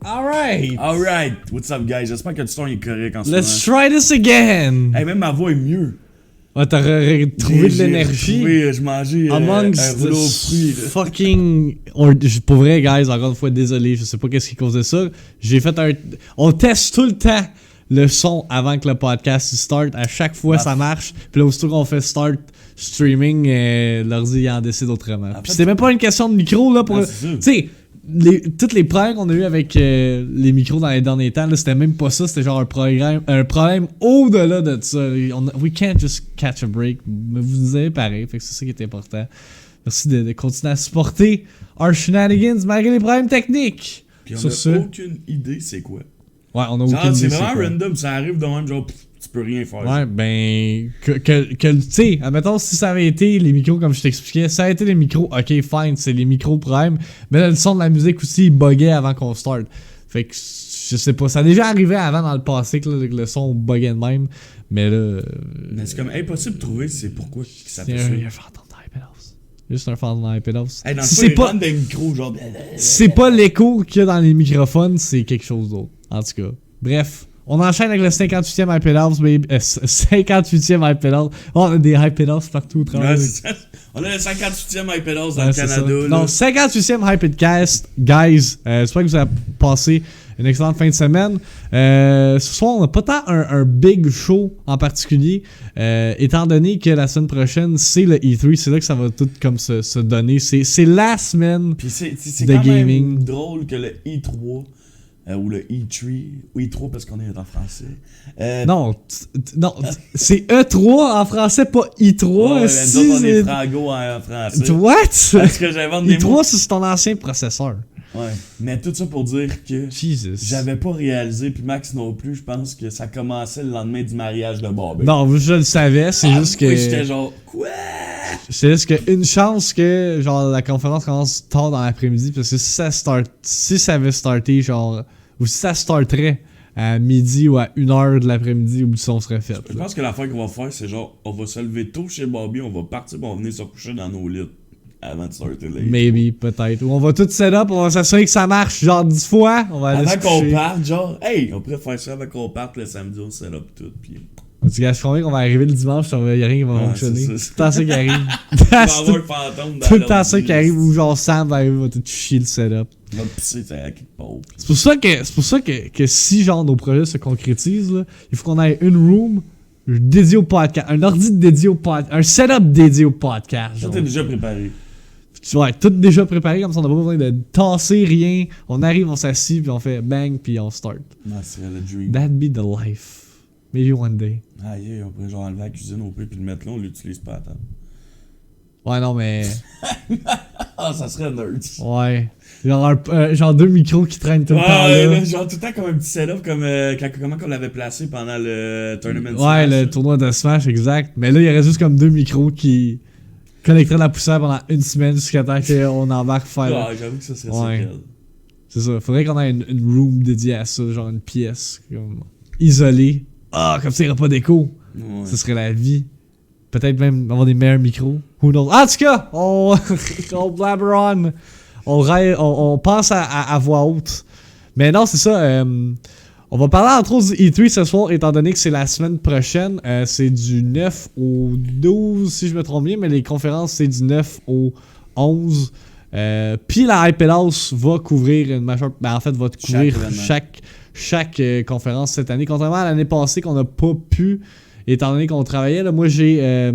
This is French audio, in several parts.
Alright, what's up guys? J'espère que le son est correct en ce moment. Let's try this again! Hey, même ma voix est mieux. Ah, t'as retrouvé de l'énergie? Oui, je mangeais un rouleau aux fruits. Fucking... Pour vrai, guys, encore une fois, désolé, je sais pas qu'est-ce qui causait ça. J'ai fait un... On teste tout le temps le son avant que le podcast start. À chaque fois, ça marche. Puis là, aussitôt qu'on fait start streaming, l'ordi en décide autrement. Puis c'était même pas une question de micro, là, pour... Tu sais... Toutes les problèmes qu'on a eu avec les micros dans les derniers temps, là, c'était même pas ça, c'était genre un problème au-delà de ça. We can't just catch a break. Mais vous nous avez pareil, fait que c'est ça qui est important. Merci de continuer à supporter our shenanigans malgré les problèmes techniques. Puis on a aucune idée c'est quoi. Ouais, on a aucune idée. C'est vraiment random, ça arrive de même, genre tu peux rien faire. Ouais, ben, tu sais, admettons, si ça avait été les micros, comme je t'expliquais, si ça avait été les micros, ok, fine, c'est les micros prime, mais là, le son de la musique aussi, il buguait avant qu'on start. Fait que, je sais pas, ça a déjà arrivé avant dans le passé que le son buguait de même, mais là... Mais c'est comme impossible de trouver c'est pourquoi ça fait ça. C'est un fantôme d'iPad House. Juste un fantôme d'iPad House. Hey, dans le fond, il rentre des micros, genre... C'est pas l'écho qu'il y a dans les microphones, c'est quelque chose d'autre, en tout cas. Bref... On enchaîne avec le 58e iPad House, baby. 58e iPad House. Oh, on a des iPad House partout au travail. Ouais, on a le 58e iPad House dans le Canada. Non, 58e iPadcast. Guys, j'espère que vous avez passé une excellente fin de semaine. Ce soir, on n'a pas tant un big show en particulier, étant donné que la semaine prochaine, c'est le E3. C'est là que ça va tout comme se donner. C'est la semaine de gaming. C'est drôle que le E3... ou le E3, ou E3 parce qu'on est en français. Non, c'est E3 en français, pas E3. Ouais, nous autres, on est frango en français. What? Parce que j'invente des mots. E3, c'est ton ancien processeur. Ouais, mais tout ça pour dire que j'avais pas réalisé, puis Max non plus, je pense que ça commençait le lendemain du mariage de Bobby. Non, je le savais, c'est juste que... Oui, j'étais genre, quoi? C'est juste qu'une chance que genre la conférence commence tard dans l'après-midi, parce que si ça avait starté genre, ou si ça starterait à midi ou à 1h de l'après-midi, où le son serait fait. Je pense que l'affaire qu'on va faire, c'est genre, on va se lever tôt chez Bobby, on va partir, on va venir se coucher dans nos lits. Avant de starter là. Maybe, peut-être. Ou on va tout set up, on va s'assurer que ça marche genre 10 fois. On va aller avant qu'on parte, genre, hey, on pourrait faire ça avant qu'on parte le samedi, on set up tout. Puis... Tu gâches combien qu'on va arriver le dimanche, il n'y a rien qui va fonctionner. C'est tout le temps ça qui arrive. Il va avoir un fantôme dans tout le temps ça qui arrive où genre Sam va arriver, va tout chier le setup. Il va pisser à quelque part. C'est pour ça que si genre nos projets se concrétisent, là, il faut qu'on ait une room dédiée au podcast, un ordi dédié au podcast, un setup dédié au podcast. Tout est déjà préparé. Ouais, tout déjà préparé, comme ça on n'a pas besoin de tasser rien. On arrive, on s'assit, puis on fait bang, puis on start. Non, c'est le dream. That'd be the life. Maybe one day. Ah yeah, on pourrait genre enlever la cuisine au peu, puis le mettre là, on l'utilise pas à table. Ouais, non, mais... Ah, ça serait nerd. Ouais. Genre 2 micros qui traînent tout le temps là. Ouais, genre tout le temps comme un petit setup, comme comment qu'on l'avait placé pendant le tournament Smash. Ouais, le tournoi de Smash, exact. Mais là, il y aurait juste comme 2 micros qui... connecterait de la poussière pendant une semaine jusqu'à temps qu'on embarque faire. Ouais, j'avoue que ça serait c'est ça. Faudrait qu'on ait une room dédiée à ça, genre une pièce comme isolée. Ah, comme ça, il n'y aurait pas d'écho. Ouais. Ce serait la vie. Peut-être même avoir des meilleurs micros. Who knows? En tout cas, on blabber on. On pense à voix haute. Mais non, c'est ça. On va parler entre autres du E3 ce soir, étant donné que c'est la semaine prochaine. C'est du 9 au 12, si je me trompe bien, mais les conférences, c'est du 9 au 11. Puis la iPad House va couvrir une majeure... Ben, en fait, va couvrir chaque conférence cette année. Contrairement à l'année passée qu'on n'a pas pu, étant donné qu'on travaillait. Là, moi, j'ai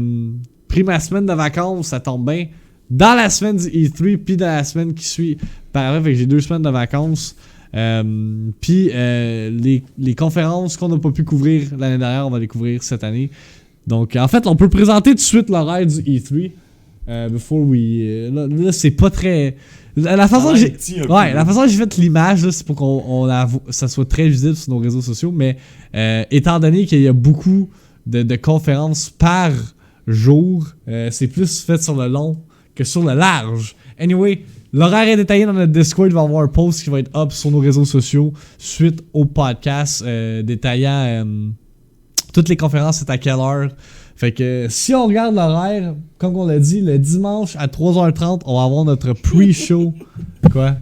pris ma semaine de vacances, ça tombe bien, dans la semaine du E3, puis dans la semaine qui suit. Par fait que j'ai 2 semaines de vacances. Puis les conférences qu'on n'a pas pu couvrir l'année dernière, on va les couvrir cette année. Donc en fait, on peut présenter tout de suite l'horaire du E3. Before we... là, c'est pas très... La façon que j'ai fait l'image, là, c'est pour qu'on ça soit très visible sur nos réseaux sociaux, mais étant donné qu'il y a beaucoup de conférences par jour, c'est plus fait sur le long que sur le large. Anyway, l'horaire est détaillé dans notre Discord. Il va y avoir un post qui va être up sur nos réseaux sociaux suite au podcast détaillant toutes les conférences, c'est à quelle heure. Fait que si on regarde l'horaire, comme on l'a dit, le dimanche à 3h30, on va avoir notre pre-show. Quoi?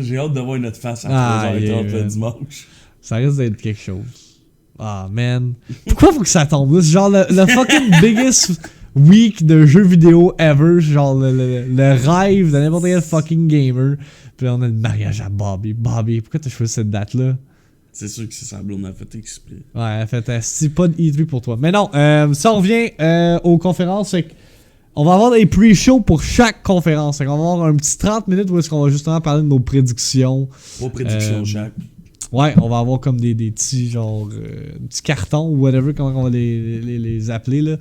J'ai hâte de voir notre face à 3h30 le dimanche. Ça risque d'être quelque chose. Ah, man. Pourquoi faut que ça tombe là? C'est genre le fucking biggest week de jeux vidéo ever. Genre le rêve de n'importe quel fucking gamer. Puis là, on a le mariage à Bobby. Bobby, pourquoi t'as choisi cette date-là? C'est sûr que c'est sa blonde, elle a fait exprès. Ouais, elle a fait c'est pas de E3 pour toi. Mais non, ça on revient aux conférences. Fait on va avoir des pre-shows pour chaque conférence. Fait qu'on va avoir un petit 30 minutes où est-ce qu'on va justement parler de nos prédictions. Vos prédictions chaque. Ouais, on va avoir comme des petits genre petits cartons ou whatever, comment on va les appeler là.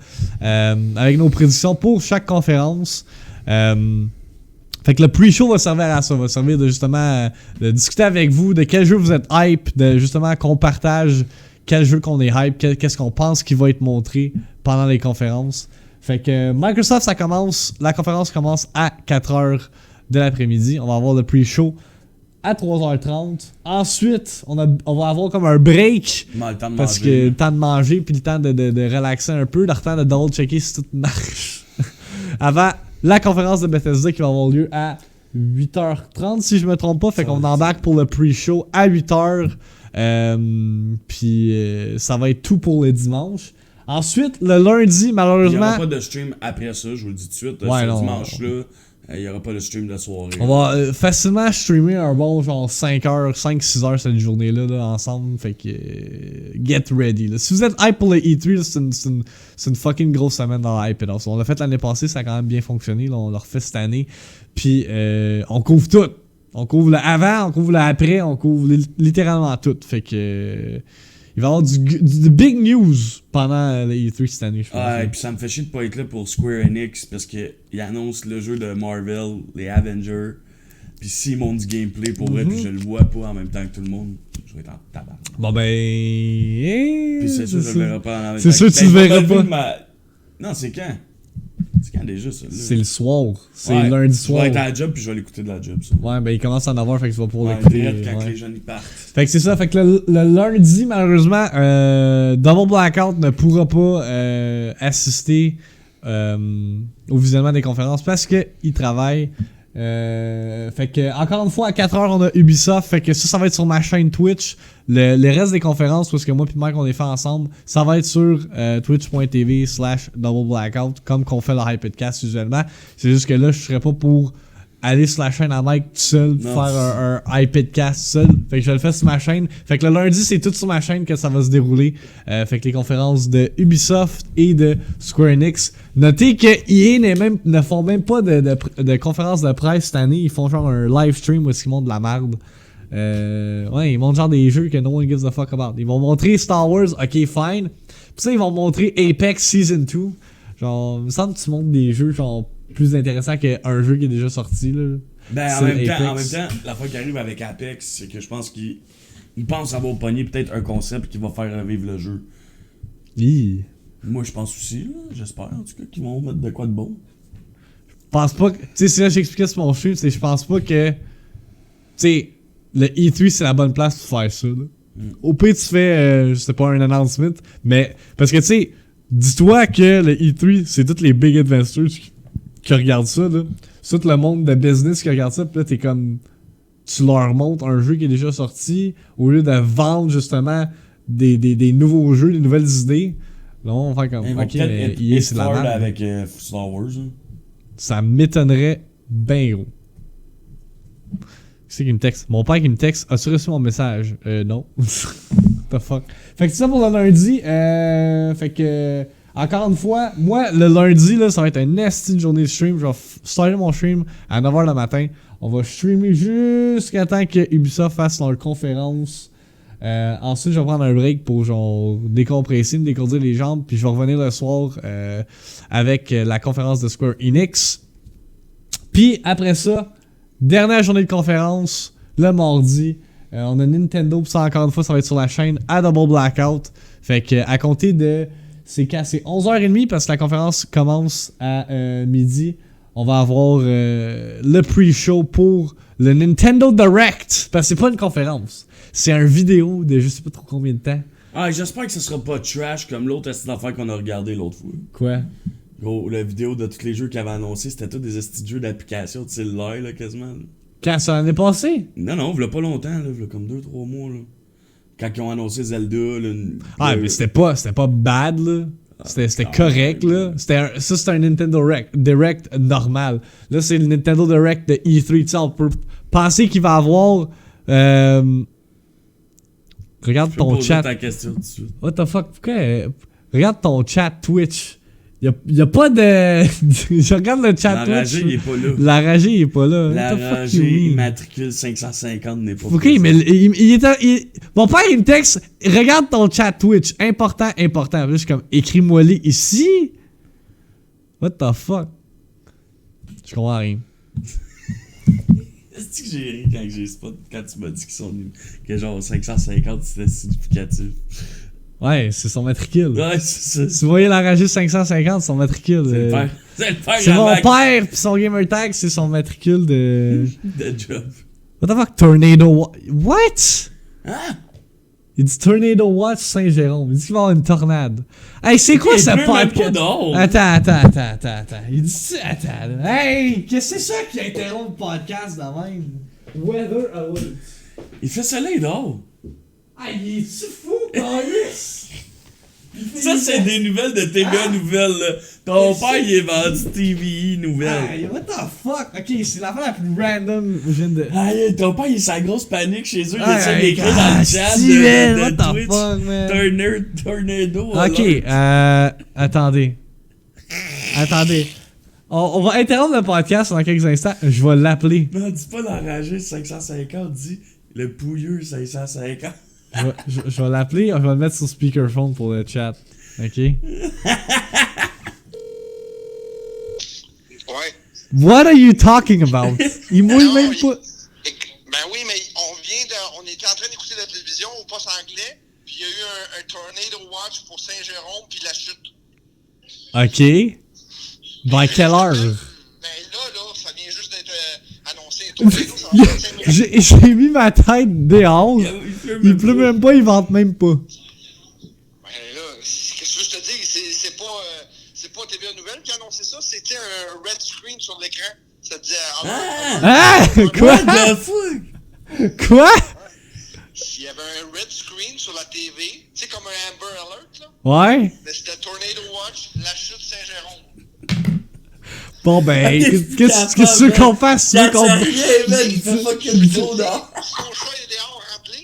Avec nos prédictions pour chaque conférence. Fait que le pre-show va servir à ça, va servir de justement de discuter avec vous de quel jeu vous êtes hype, de justement qu'on partage quel jeu qu'on est hype, qu'est-ce qu'on pense qui va être montré pendant les conférences. Fait que Microsoft, la conférence commence à 4h de l'après-midi. On va avoir le pre-show à 3h30. Ensuite, on va avoir comme un break. Le temps de parce manger. que le temps de manger puis le temps de relaxer un peu, le temps de double-checker si tout marche. Avant la conférence de Bethesda qui va avoir lieu à 8h30 si je me trompe pas. Fait qu'on embarque pour le pre-show à 8h. Puis ça va être tout pour le dimanche. Ensuite, le lundi, malheureusement... Il n'y aura pas de stream après ça, je vous le dis tout de suite. Ouais, ce dimanche-là, il n'y aura pas de stream de soirée. On va facilement streamer un bon genre 5-6 heures cette journée-là là, ensemble. Fait que get ready. Là. Si vous êtes hype pour le E3, là, c'est une fucking grosse semaine dans la hype. On l'a fait l'année passée, ça a quand même bien fonctionné. Là, on l'a refait cette année. Puis on couvre tout. On couvre le avant, on couvre le après, on couvre littéralement tout. Fait que... il va y avoir du big news pendant le E3 cette année, je pense. Ouais, et puis ça me fait chier de pas être là pour Square Enix parce qu'ils annoncent le jeu de Marvel, les Avengers. Puis s'ils montrent du gameplay pour vrai, puis je le vois pas en même temps que tout le monde, je vais être en tabac. Bon ben. Puis c'est sûr que je le verrai pas en même temps. C'est sûr que tu le verras pas. Non, c'est quand? C'est quand déjà ça? Là? C'est le soir. C'est ouais, lundi soir. Je vais être à la job puis je vais l'écouter de la job. Ça. Ouais, ben il commence à en avoir, fait que tu vas pouvoir l'écouter. Quand les jeunes y partent. Fait que c'est ça, fait que le lundi, malheureusement, Double Blackout ne pourra pas assister au visionnement des conférences parce qu'il travaille. Fait que encore une fois à 4h on a Ubisoft, fait que ça va être sur ma chaîne Twitch. Le reste des conférences, parce que moi et Mike on les fait ensemble, ça va être sur twitch.tv/doubleblackout comme qu'on fait le Hypedcast usuellement. C'est juste que là je serais pas pour aller sur la chaîne à Mike tout seul, faire un Hypedcast seul. Fait que je le fais sur ma chaîne. Fait que le lundi c'est tout sur ma chaîne que ça va se dérouler. Fait que les conférences de Ubisoft et de Square Enix. Notez que EA ne font même pas de conférences de presse cette année. Ils font genre un live stream où ils montrent de la merde. Ouais, ils montrent genre des jeux que no one gives a fuck about. Ils vont montrer Star Wars, ok fine. Puis ça ils vont montrer Apex Season 2. Genre, il me semble que tu montres des jeux genre plus intéressants qu'un jeu qui est déjà sorti là. Ben en même temps, la fois qu'il arrive avec Apex, c'est que je pense qu'il pense avoir pogné peut-être un concept qui va faire revivre le jeu. Moi je pense aussi, là, j'espère en tout cas qu'ils vont mettre de quoi de bon. Je pense pas que. Tu sais, c'est là que j'expliquais sur mon stream, c'est je pense pas que. Tu sais, le E3 c'est la bonne place pour faire ça. Là. Au pire tu fais, je sais pas, un announcement, mais. Parce que tu sais, dis-toi que le E3 c'est tous les big investors qui regardent ça, là. C'est tout le monde de business qui regarde ça, pis là t'es comme. Tu leur montres un jeu qui est déjà sorti, au lieu de vendre justement des nouveaux jeux, des nouvelles idées. Là, on va faire comme. Ok, mais c'est la merde. Avec Star Wars. Hein. Ça m'étonnerait bien gros. C'est qui me texte? Mon père qui me texte. As-tu reçu mon message? Non. The fuck? Fait que c'est ça pour le lundi. Fait que. Encore une fois, moi, le lundi, là, ça va être une esti journée de stream. Je vais starter mon stream à 9h le matin. On va streamer jusqu'à temps que Ubisoft fasse leur conférence. Ensuite, je vais prendre un break pour genre décompresser, me décourdir les jambes. Puis je vais revenir le soir avec la conférence de Square Enix. Puis après ça, dernière journée de conférence, le mardi. On a Nintendo, puis ça encore une fois, ça va être sur la chaîne à Double Blackout. Fait que à compter de... C'est 11h30 parce que la conférence commence à midi. On va avoir le pre-show pour le Nintendo Direct. Parce que c'est pas une conférence. C'est un vidéo de je sais pas trop combien de temps. Ah, j'espère que ce sera pas trash comme l'autre affaire qu'on a regardé l'autre fois. Quoi? Gros, la vidéo de tous les jeux qu'ils avaient annoncé, c'était tous des jeux d'application de cellulaire, là, quasiment. Quand ça l'année passée? Non, il y a pas longtemps, là, il y a comme 2-3 mois, là. Quand ils ont annoncé Zelda, là, mais c'était pas bad, là. C'était correct, là. C'était un Nintendo Direct normal. Là, c'est le Nintendo Direct de E3. Tu sais, on peut penser qu'il va avoir... regarde ton chat. Ta question tout de suite. What the fuck? Pourquoi... regarde ton chat Twitch. Y a pas de... Je regarde le chat Twitch. L'enragé, il est pas là. L'enragé, il est pas là. L'enragé matricule 550 n'est pas OK, mais mon père, il me texte, regarde ton chat Twitch. Important. Puis là, je suis comme, écris-moi-les ici. What the fuck? Je comprends rien. Est-ce que j'ai ri quand tu m'as dit que genre 550 c'était significatif? Ouais, c'est son matricule. Ouais, c'est ça. Si vous voyez l'enragé 550, son matricule. C'est mon père, pis son gamer tag, c'est son matricule de... de job. What the fuck? Tornado What? Hein? Il dit Tornado Watch Saint-Jérôme. Il dit qu'il va y avoir une tornade. Hey, c'est quoi ce podcast? Attends. Il dit... Attends. Hey, qu'est-ce que c'est ça qui interrompt le podcast de même? Weather alert. Il fait soleil dehors. Ah, il est-tu fou, Carlis? Ça, c'est des nouvelles de TVA Nouvelles, là. Ton père, il est vendu TVI Nouvelles. Hey, what the fuck? Ok, c'est l'affaire la plus random que je viens de... Hey, ton père, il est sa grosse panique chez eux. Il essaie d'écrire dans le chat de Twitch. Fuck, man? Tornado. Ok, attendez. On va interrompre le podcast dans quelques instants. Je vais l'appeler. Non, dis pas l'enragé 550, dis le pouilleux 550. Je vais l'appeler, je vais le mettre sur speakerphone pour le chat. Ok? Ouais. What are you talking about? Il mouille même pas. Ben oui, mais on était en train d'écouter la télévision au poste anglais, puis il y a eu un tornado watch pour Saint-Jérôme, puis la chute. Ok. Vers quelle heure? Ben là, ça vient juste d'être annoncé. Tornado, ça va faire 5 minutes. J'ai mis ma tête dehors. Il pleut même pas, il vente même pas. Ben là, qu'est-ce que je te dis? C'est pas TVA Nouvelles qui a annoncé ça, c'était un red screen sur l'écran. Ça disait... Quoi? What the fuck? Quoi? Il y avait un red screen sur la TV, tu sais, comme un Amber Alert, là. Ouais? Mais c'était Tornado Watch, la chute Saint-Jérôme. Bon ben, qu'est-ce que tu veux qu'on fasse? Il fait fucking chaud dehors. Son chat est dehors rempli.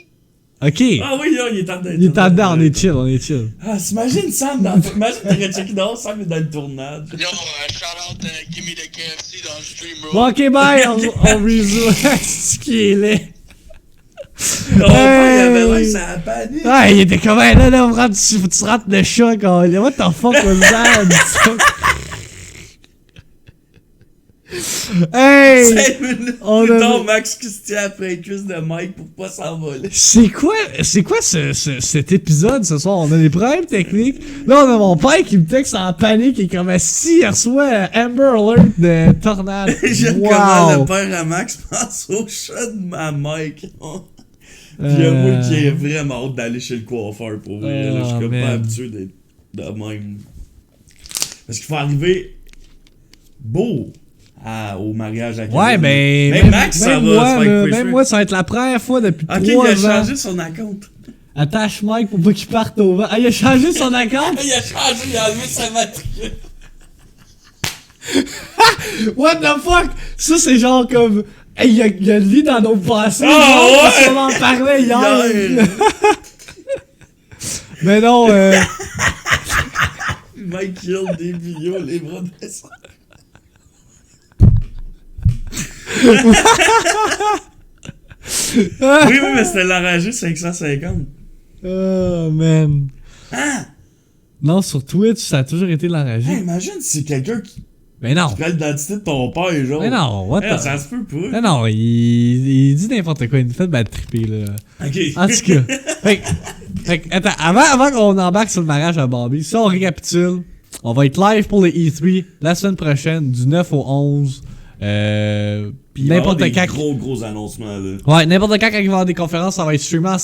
Ok. Ah oui, là, il est en dedans. Il est en dedans, on est chill. Ah, t'imagines Sam imagine t'aurais checké dehors, Sam est dans le tournade. Yo, shout out Gimme the KFC dans le stream, bro. Bon, ok, bye, on resume. C'est qui est laid. Ton père, il avait l'air, ça a panique. Ah, il était comme, là, faut que tu rentres le chat, quoi. What the fuck was that? Hey! 5 minutes plus tard, Max Christian après une cuisse de Mike pour pas s'envoler. C'est quoi cet épisode ce soir? On a des problèmes techniques. Là, on a mon père qui me texte en panique et comme si il reçoit Amber Alert de tornade. J'aime comment le père à Max pense au chat de ma Mike. Puis moi qui ai vraiment hâte d'aller chez le coiffeur pour vrai. Je suis comme pas habitué d'être de même. Parce qu'il faut arriver beau. Au mariage à Kevin. Ouais, mais même Max, ça va. Même moi, ça va être la première fois depuis 3 ans. Ok, il a changé son account. Attache Mike pour pas qu'il parte au vent. Ah, il a changé son account? Il a changé, il a enlevé sa matricule. What the fuck? Ça, c'est genre comme... Hey, il y a le lit dans nos passés. Oh, ouais! On en parlait hier. Mais non, Mike Hill, des vidéos, les bras descendent. Oui, mais c'était l'enragé 550. Oh, man. Hein? Non, sur Twitch, ça a toujours été l'enragé. Hey, imagine si c'est quelqu'un qui Mais non. prend l'identité de ton père, genre. Mais non, what the... Ça se peut pas. Mais non, il dit n'importe quoi. Il nous fait bad tripper, là. Ok. En tout cas. fait que, attends, avant qu'on embarque sur le mariage à Barbie, si on récapitule, on va être live pour le E3 la semaine prochaine, du 9 au 11. Puis n'importe quand. Gros annoncements, là. Ouais, n'importe quand il va y avoir des conférences, ça va être streamé en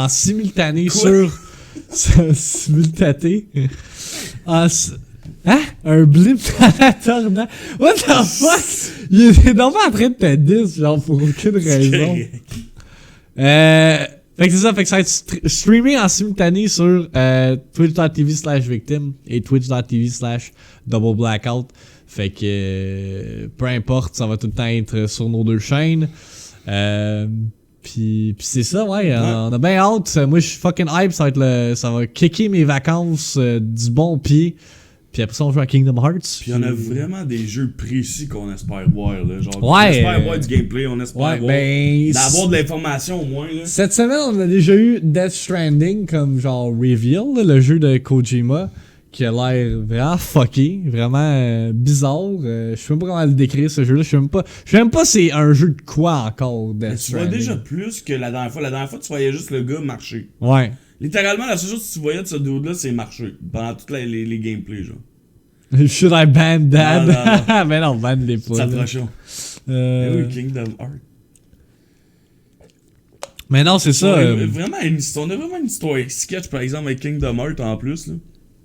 simultané quoi? sur. Simultané. Hein? Un blimp dans la tornade? What the fuck? Il est normalement en train de te diss, genre, pour aucune raison. Fait que c'est ça, fait que ça va être streamé en simultané sur twitch.tv/victim et twitch.tv/doubleblackout. Fait que peu importe, ça va tout le temps être sur nos deux chaînes. Puis c'est ça, ouais, on a bien hâte. Moi, je suis fucking hype, ça va kicker mes vacances du bon pied. Puis après ça, on joue à Kingdom Hearts. Puis on a vraiment des jeux précis qu'on espère voir, là. Genre, on espère voir du gameplay, on espère d'avoir de l'information au moins, là. Cette semaine, on a déjà eu Death Stranding comme genre reveal, là, le jeu de Kojima, qui a l'air vraiment fucké, vraiment bizarre. Je sais même pas comment le décrire, ce jeu-là. Je sais même pas c'est un jeu de quoi encore, Death Stranding. Tu vois déjà plus que la dernière fois. La dernière fois, tu voyais juste le gars marcher. Ouais. Littéralement, la seule chose que tu voyais de ce dude-là, c'est marcher. Pendant toutes les gameplays, genre. Should I ban Dad? Non. Mais non, ban les pas. Ça approchons. Oui, Kingdom Hearts. Mais non, c'est ça. On a vraiment une histoire sketch, par exemple, avec Kingdom Hearts en plus, là.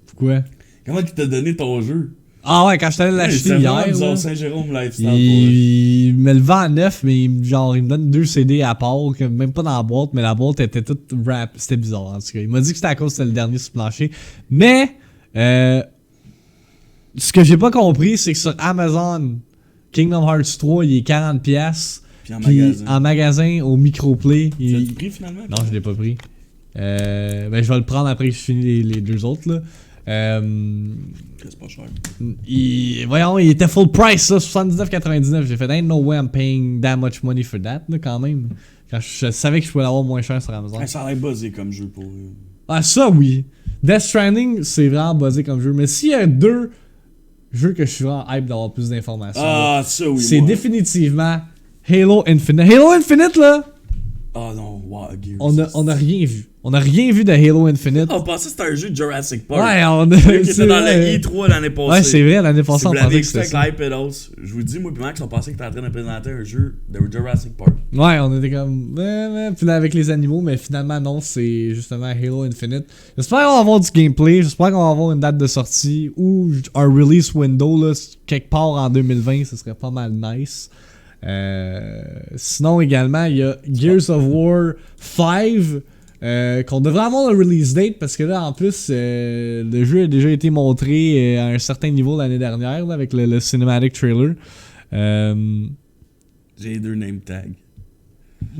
Pourquoi? Comment il t'a donné ton jeu? Ah ouais, quand je t'allais l'acheter hier. Bizarre, Saint-Jérôme Lifestyle. Il me le vend à neuf, mais il me donne 2 CD à part, même pas dans la boîte, mais la boîte était toute wrap. C'était bizarre, en tout cas. Il m'a dit que c'était à cause que c'était le dernier sur le plancher. Mais, ce que j'ai pas compris, c'est que sur Amazon, Kingdom Hearts 3, il est 40$. Puis en magasin, au Microplay. Tu l'as pris finalement? Non, je l'ai pas pris. Ben, je vais le prendre après que je finis les 2 autres, là. C'est pas cher. Voyons, il était full price, là, 79,99. J'ai fait, ain't no way I'm paying that much money for that, là, quand même. Quand je savais que je pouvais l'avoir moins cher sur Amazon. Ça a l'air buzzé comme jeu pour eux. Ah, ça, oui. Death Stranding, c'est vraiment buzzé comme jeu. Mais s'il y a 2 jeux que je suis vraiment hype d'avoir plus d'informations, là, ça, oui. C'est définitivement Halo Infinite. Halo Infinite, là! Ah non, wow, Gears. On a rien vu. On a rien vu de Halo Infinite. On pensait que c'était un jeu de Jurassic Park. Ouais, qui était dans le E3 l'année passée. Ouais, c'est vrai, l'année passée, on pensait que c'était ça. avec l'IPedos. Je vous dis, moi et Max, on pensait que t'étais en train de présenter un jeu de Jurassic Park. Ouais, on était comme... Puis là, avec les animaux, mais finalement, non, c'est justement Halo Infinite. J'espère qu'on va avoir du gameplay, j'espère qu'on va avoir une date de sortie ou un release window, là, quelque part en 2020, ce serait pas mal nice. Sinon, également, il y a Gears of War 5... qu'on devrait avoir le release date parce que là en plus le jeu a déjà été montré à un certain niveau l'année dernière là, avec le cinematic trailer. J'ai 2 name tags.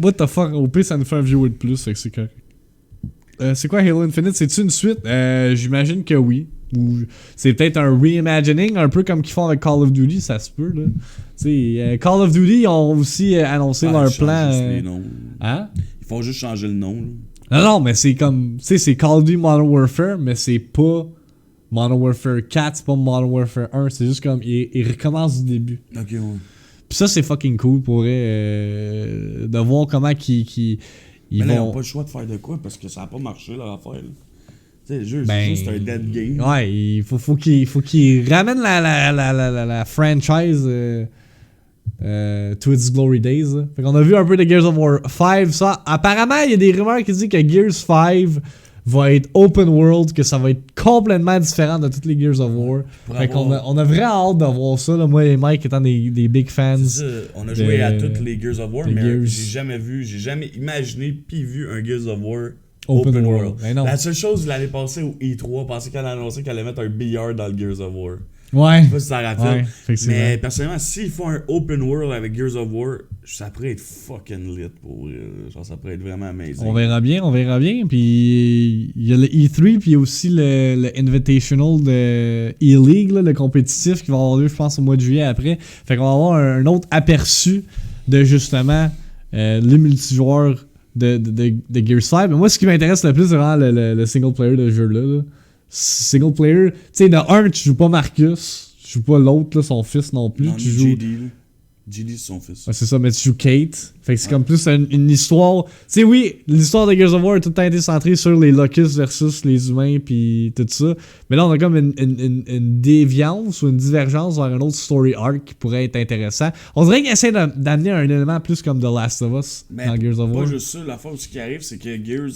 What the fuck, au pire ça nous fait un viewer de plus, fait que c'est correct. C'est quoi Halo Infinite? C'est-tu une suite? J'imagine que oui. Ou c'est peut-être un reimagining, un peu comme qu'ils font avec Call of Duty, ça se peut là. Call of Duty ils ont aussi annoncé leur plan. Les noms. Hein? Ils font juste changer le nom là. Non, mais c'est comme... Tu sais, c'est Call of Duty Modern Warfare, mais c'est pas Modern Warfare 4, c'est pas Modern Warfare 1, c'est juste comme... Il recommence du début. Ok, ouais. Pis ça, c'est fucking cool pour de voir comment ils mais là, ils vont... ont pas le choix de faire de quoi, parce que ça a pas marché, leur affaire, là. Tu sais, le jeu, c'est juste un dead game. Ouais, il faut qu'ils ramènent la franchise... to its glory days. Là. Fait qu'on a vu un peu de Gears of War 5. Ça, apparemment, il y a des rumeurs qui disent que Gears 5 va être open world, que ça va être complètement différent de toutes les Gears of War. Fait qu'on on a vraiment hâte de voir ça. Là. Moi et Mike étant des big fans. Ça, on a joué à toutes les Gears of War, mais j'ai jamais imaginé puis vu un Gears of War open world. La seule chose l'année passée au E3, pensais qu'elle a annoncé qu'elle allait mettre un billard dans le Gears of War. Ouais. Je sais pas si ça rappelle. Ouais, mais personnellement, s'ils font un open world avec Gears of War, ça pourrait être fucking lit pour genre, ça pourrait être vraiment amazing. On verra bien. Puis il y a le E3, puis il y a aussi le Invitational de E-League, là, le compétitif qui va avoir lieu, je pense, au mois de juillet après. Fait qu'on va avoir un autre aperçu de justement le multijoueur de Gears 5. Mais moi, ce qui m'intéresse le plus, c'est vraiment le single player de ce jeu-là. Là. Single player, tu sais, de un, tu joues pas Marcus, tu joues pas l'autre, là, son fils non plus. Non, tu joues. JD, c'est son fils. Ouais, c'est ça, mais tu joues Kate. Fait que c'est comme plus une histoire. Tu sais, oui, l'histoire de Gears of War a tout le temps été centrée sur les Locust versus les humains, puis tout ça. Mais là, on a comme une déviance ou une divergence vers un autre story arc qui pourrait être intéressant. On dirait qu'ils essaient d'amener un élément plus comme The Last of Us dans Gears of War. Pas juste ça, la fois où ce qui arrive, c'est que Gears,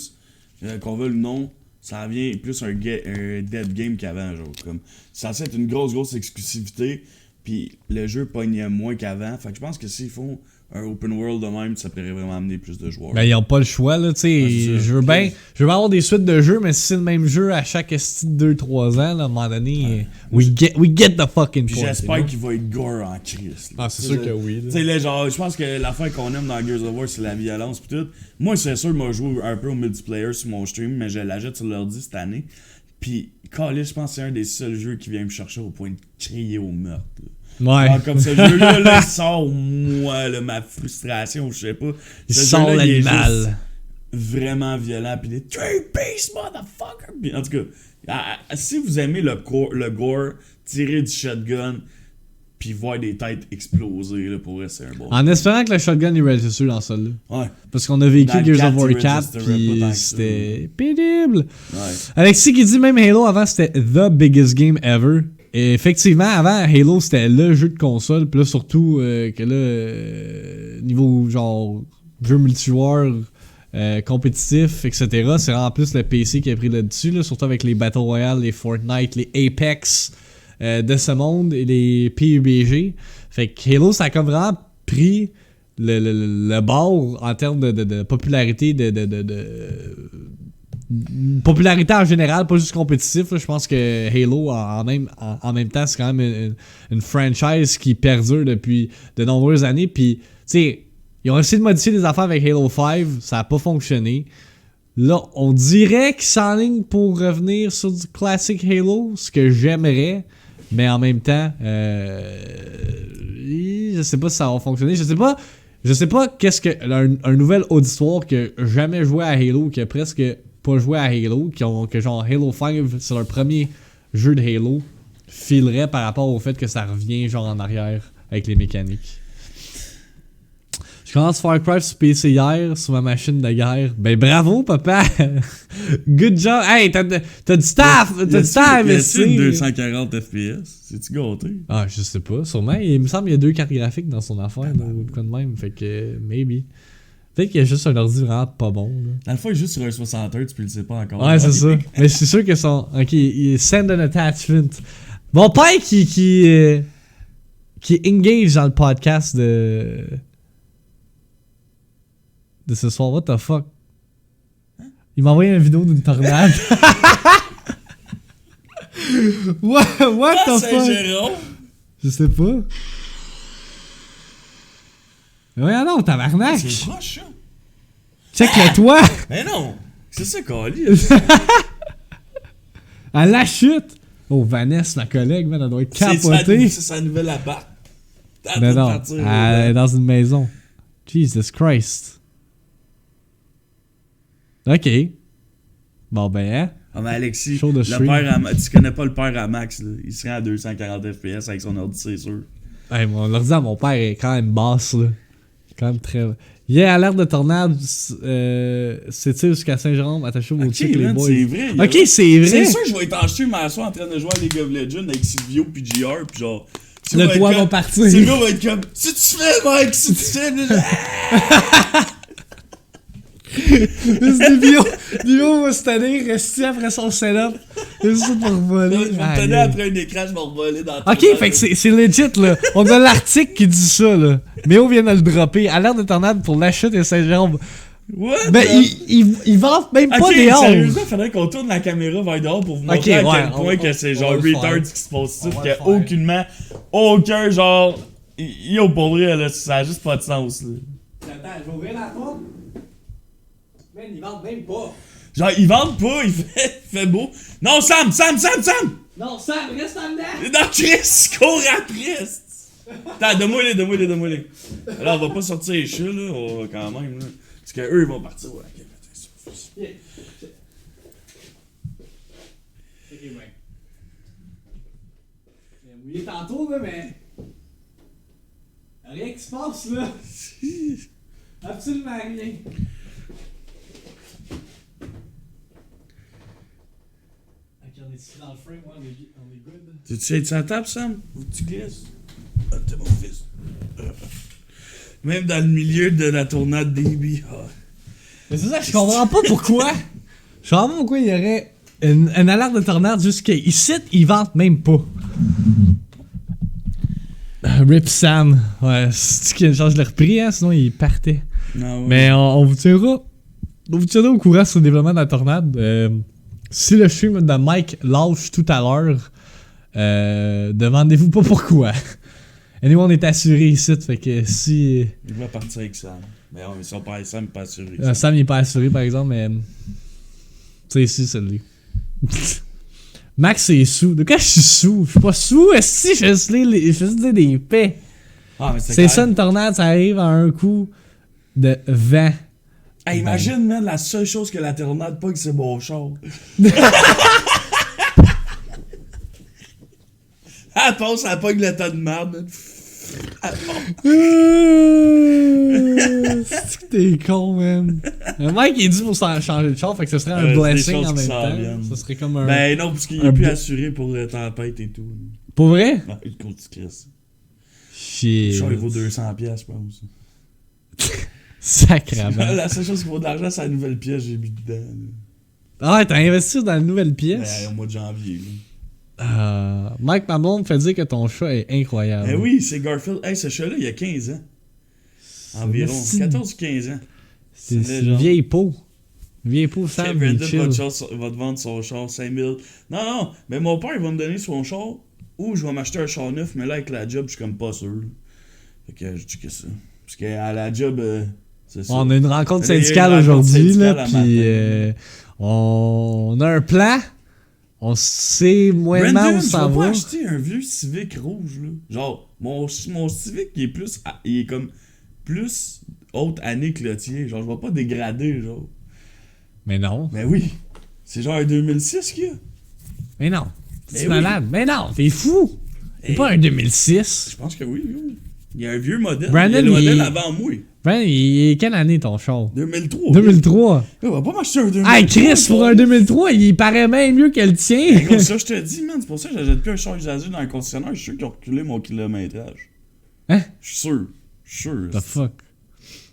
qu'on veut le nom, ça devient plus un dead game qu'avant, genre. Comme, c'est censé être une grosse exclusivité, puis le jeu pognait moins qu'avant. Fait que je pense que s'ils font un open world de même, ça pourrait vraiment amener plus de joueurs. Ben, ils ont pas le choix, là, tu sais. Je veux bien avoir des suites de jeux, mais si c'est le même jeu à chaque 2-3 ans, là, à un moment donné, we get the fucking point. J'espère qu'il va être gore en crise. Ah, c'est sûr que oui. Tu sais, là, genre, je pense que l'affaire qu'on aime dans Gears of War, c'est la violence pis tout. Moi, c'est sûr, moi, je joue un peu au multiplayer sur mon stream, mais je l'achète sur l'ordi cette année. Pis, calé, je pense que c'est un des seuls jeux qui vient me chercher au point de crier au meurtre. Là. Ouais. Alors, comme ce jeu-là, là, il sort, moi, là, ma frustration, je sais pas. Il sort l'animal. Vraiment violent, pis des 3 piece motherfucker. Pis, en tout cas, si vous aimez le gore, tirer du shotgun, pis voir des têtes exploser, là, pour vrai, c'est un bon. En espérant que le shotgun il register dans ça, là. Ouais. Parce qu'on a vécu Gears of War 4, pis c'était pénible. Ouais. Alexis qui dit même Halo avant c'était the biggest game ever. Et effectivement, avant, Halo, c'était le jeu de console. Puis là, surtout, que là, niveau, genre, jeu multijoueur, compétitif, etc., c'est vraiment plus le PC qui a pris là-dessus, là, surtout avec les Battle Royale, les Fortnite, les Apex de ce monde et les PUBG. Fait que Halo, ça a comme vraiment pris le bord en termes de popularité, popularité en général, pas juste compétitif. Là. Je pense que Halo, en même temps, c'est quand même une franchise qui perdure depuis de nombreuses années. Puis, tu sais, ils ont essayé de modifier des affaires avec Halo 5, ça n'a pas fonctionné. Là, on dirait qu'ils s'enlignent pour revenir sur du classic Halo, ce que j'aimerais. Mais en même temps, je sais pas si ça va fonctionner. Je sais pas qu'est-ce que un nouvel auditoire qui a jamais joué à Halo, qui a presque pas joué à Halo, que genre Halo 5, c'est leur premier jeu de Halo, filerait par rapport au fait que ça revient genre en arrière avec les mécaniques. Je commence Far Cry sur PC hier, sur ma machine de guerre. Ben bravo papa! Good job! Hey, t'as du staff! T'as du staff à investir! 240 FPS? C'est-tu gâté? Ah, je sais pas, sûrement. Il me semble qu'il y a 2 cartes graphiques dans son affaire, ou quoi de même, fait que maybe. Peut-être qu'il y a juste un ordi vraiment pas bon. Là. Dans le fond, il est juste sur un 61, tu le sais pas encore. Ouais, c'est ça. Mais c'est sûr que son. Ok, il send an attachment. Mon père qui engage dans le podcast de ce soir. What the fuck? Il m'a envoyé une vidéo d'une tornade. What the fuck? Jérôme? Je sais pas. Mais voyons non, tabarnak! C'est proche, ça! Check le toit! Mais non! C'est ça, Cali! À la chute! Oh, Vanessa, ma collègue, man, elle doit être capotée! C'est sa nouvelle appart! Mais non, elle est dans une maison. Jesus Christ! Ok. Bon, ben, hein? Ah, mais Alexis, tu connais pas le père à Max, là. Il serait à 240 FPS avec son ordi, c'est sûr. Hey, l'ordi à mon père est quand même basse, là. Quand même très. Yeah, alerte de tornade, c'est-il jusqu'à Saint-Jérôme, attachez vos tics, les boys. C'est vrai. Ok, c'est vrai. C'est sûr que je vais être en chute m'asseoir en train de jouer à League of Legends avec Silvio puis JR, puis genre. Le toit va partir. Silvio va être comme. Si tu fais, mec, si tu fais. Silvio va se tenir, rester après son setup. C'est ça pour voler. Je vais me tenir après un écran, je vais revoler dans tout. Ok, fait que c'est legit, là. On a l'article qui dit ça, là. Méo vient de le dropper. Alerte de tornade pour la chute et Saint-Jérôme. What? Ben, ils vendent même pas des halls. Sérieusement, il faudrait qu'on tourne la caméra vers dehors pour vous montrer à quel point que c'est genre retard ce qui se passe ici, qu'il y a aucunement, aucun genre. Yo, pour vrai, là, ça a juste pas de sens, là. Attends, je vais ouvrir la porte. Man, ils vendent même pas. Genre, ils vendent pas, il fait beau. Non, Sam! Non, Sam, reste en dedans! Non, Chris, cours après! Attends, donne-moi les. Alors, on va pas sortir les chats, là, quand même, là. Parce qu'eux, ils vont partir. Ouais, ok, yeah. Ok, ouais. Il est tantôt, là, mais. Rien qui se passe, là. Absolument rien. On est ici dans le frame, ouais, on est good. Tu es sur la table, Sam? Ou tu glisses? Ah, t'es mon fils. Même dans le milieu de la tournade DB. Mais c'est ça, je comprends pas pourquoi. Je comprends pas pourquoi il y aurait Une alerte de tornade jusqu'ici, ils vendent même pas. Rip Sam. Ouais, c'est qu'il y a une chance de le repris, hein, sinon il partait. Ah ouais. Mais on vous tiendra au courant sur le développement de la tornade. Si le stream de Mike lâche tout à l'heure, demandez-vous pas pourquoi. Anyway, on est assuré ici, fait que si... Il va partir avec Sam. Mais on son père Sam n'est pas assuré. Sam il est pas assuré par exemple, mais... C'est ici, celle-là. Max c'est sous. De quoi je suis sous? Je suis pas sous, si je fais juste des paix. Ah, mais c'est ça une tornade, ça arrive à un coup de vent. Hey, imagine, man, la seule chose que la tornade pas que c'est mon char. Elle passe, elle pogne le tas de merde. C'est que t'es con, man. Le mec il est dit pour changer de char, fait que ce serait un blessing en même temps. Ça serait comme un. Ben non, parce qu'il est plus assuré pour tempête et tout. Pour vrai? Non, il compte du Chris. Shit. Le char il vaut 200$, je pense. Sacrément. La seule chose qui vaut de l'argent, c'est la nouvelle pièce que j'ai mis dedans. Ah ouais, t'as investi dans la nouvelle pièce? Ben, au mois de janvier. Mike Mamon me fait dire que ton chat est incroyable. Ben oui, c'est Garfield. Hey, ce chat-là, il y a 15 ans. Environ. 14 ou 15 ans. C'est une vieille peau. Vieille peau, Sam. Brandon va te vendre son char 5000. Non, mais mon père, il va me donner son char ou je vais m'acheter un char neuf, mais là, avec la job, je suis comme pas sûr. Fait que je dis que ça. Parce qu'à la job, c'est ça. On a une rencontre syndicale aujourd'hui, là, pis on a un plan. On sait moyennement où ça va. Je vais pas acheter un vieux Civic rouge, là. Genre, mon Civic, il est comme plus haute année que le tien. Genre, je vais pas dégrader, genre. Mais non. Mais oui. C'est genre un 2006 qu'il y a. Mais non. C'est malade. Mais non, t'es fou. C'est pas un 2006. Je pense que oui. Il y a un vieux modèle. Brandon, il y a le modèle avant moi. Brandon, il est quelle année ton char? 2003. 2003. On va pas m'acheter un 2003. Hey Chris, pour un 2003, il paraît même mieux que le tien. Comme ça, je te dis, man, c'est pour ça que j'achète plus un char usagé dans un concessionnaire. Je suis sûr qu'ils ont reculé mon kilométrage. Hein? Je suis sûr. The fuck?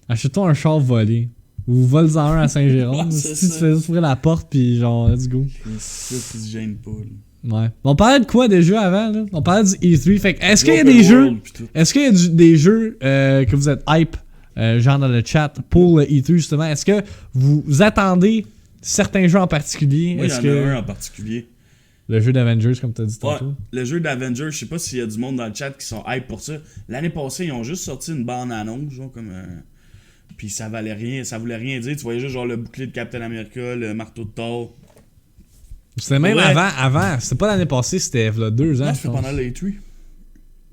Achète-toi un char volé. Ou voles-en un à Saint-Jérôme. Si tu fais juste ouvrir la porte, pis genre, let's go. C'est ça qui se gêne pas, là. Ouais. On parlait de quoi déjà avant, là? On parlait du E3. Fait que, est-ce qu'il y a des jeux... Est-ce qu'il y a des jeux que vous êtes hype, genre dans le chat, pour le E3, justement? Est-ce que vous attendez certains jeux en particulier? Moi, il y en a un en particulier. Le jeu d'Avengers, comme tu as dit tantôt. Ouais, le jeu d'Avengers, je sais pas s'il y a du monde dans le chat qui sont hype pour ça. L'année passée, ils ont juste sorti une bande-annonce, genre comme... Puis ça voulait rien dire. Tu voyais juste genre le bouclier de Captain America, le marteau de Thor. C'était même avant. C'était pas l'année passée, c'était il y a 2 ans. Non, c'était pendant l'E3.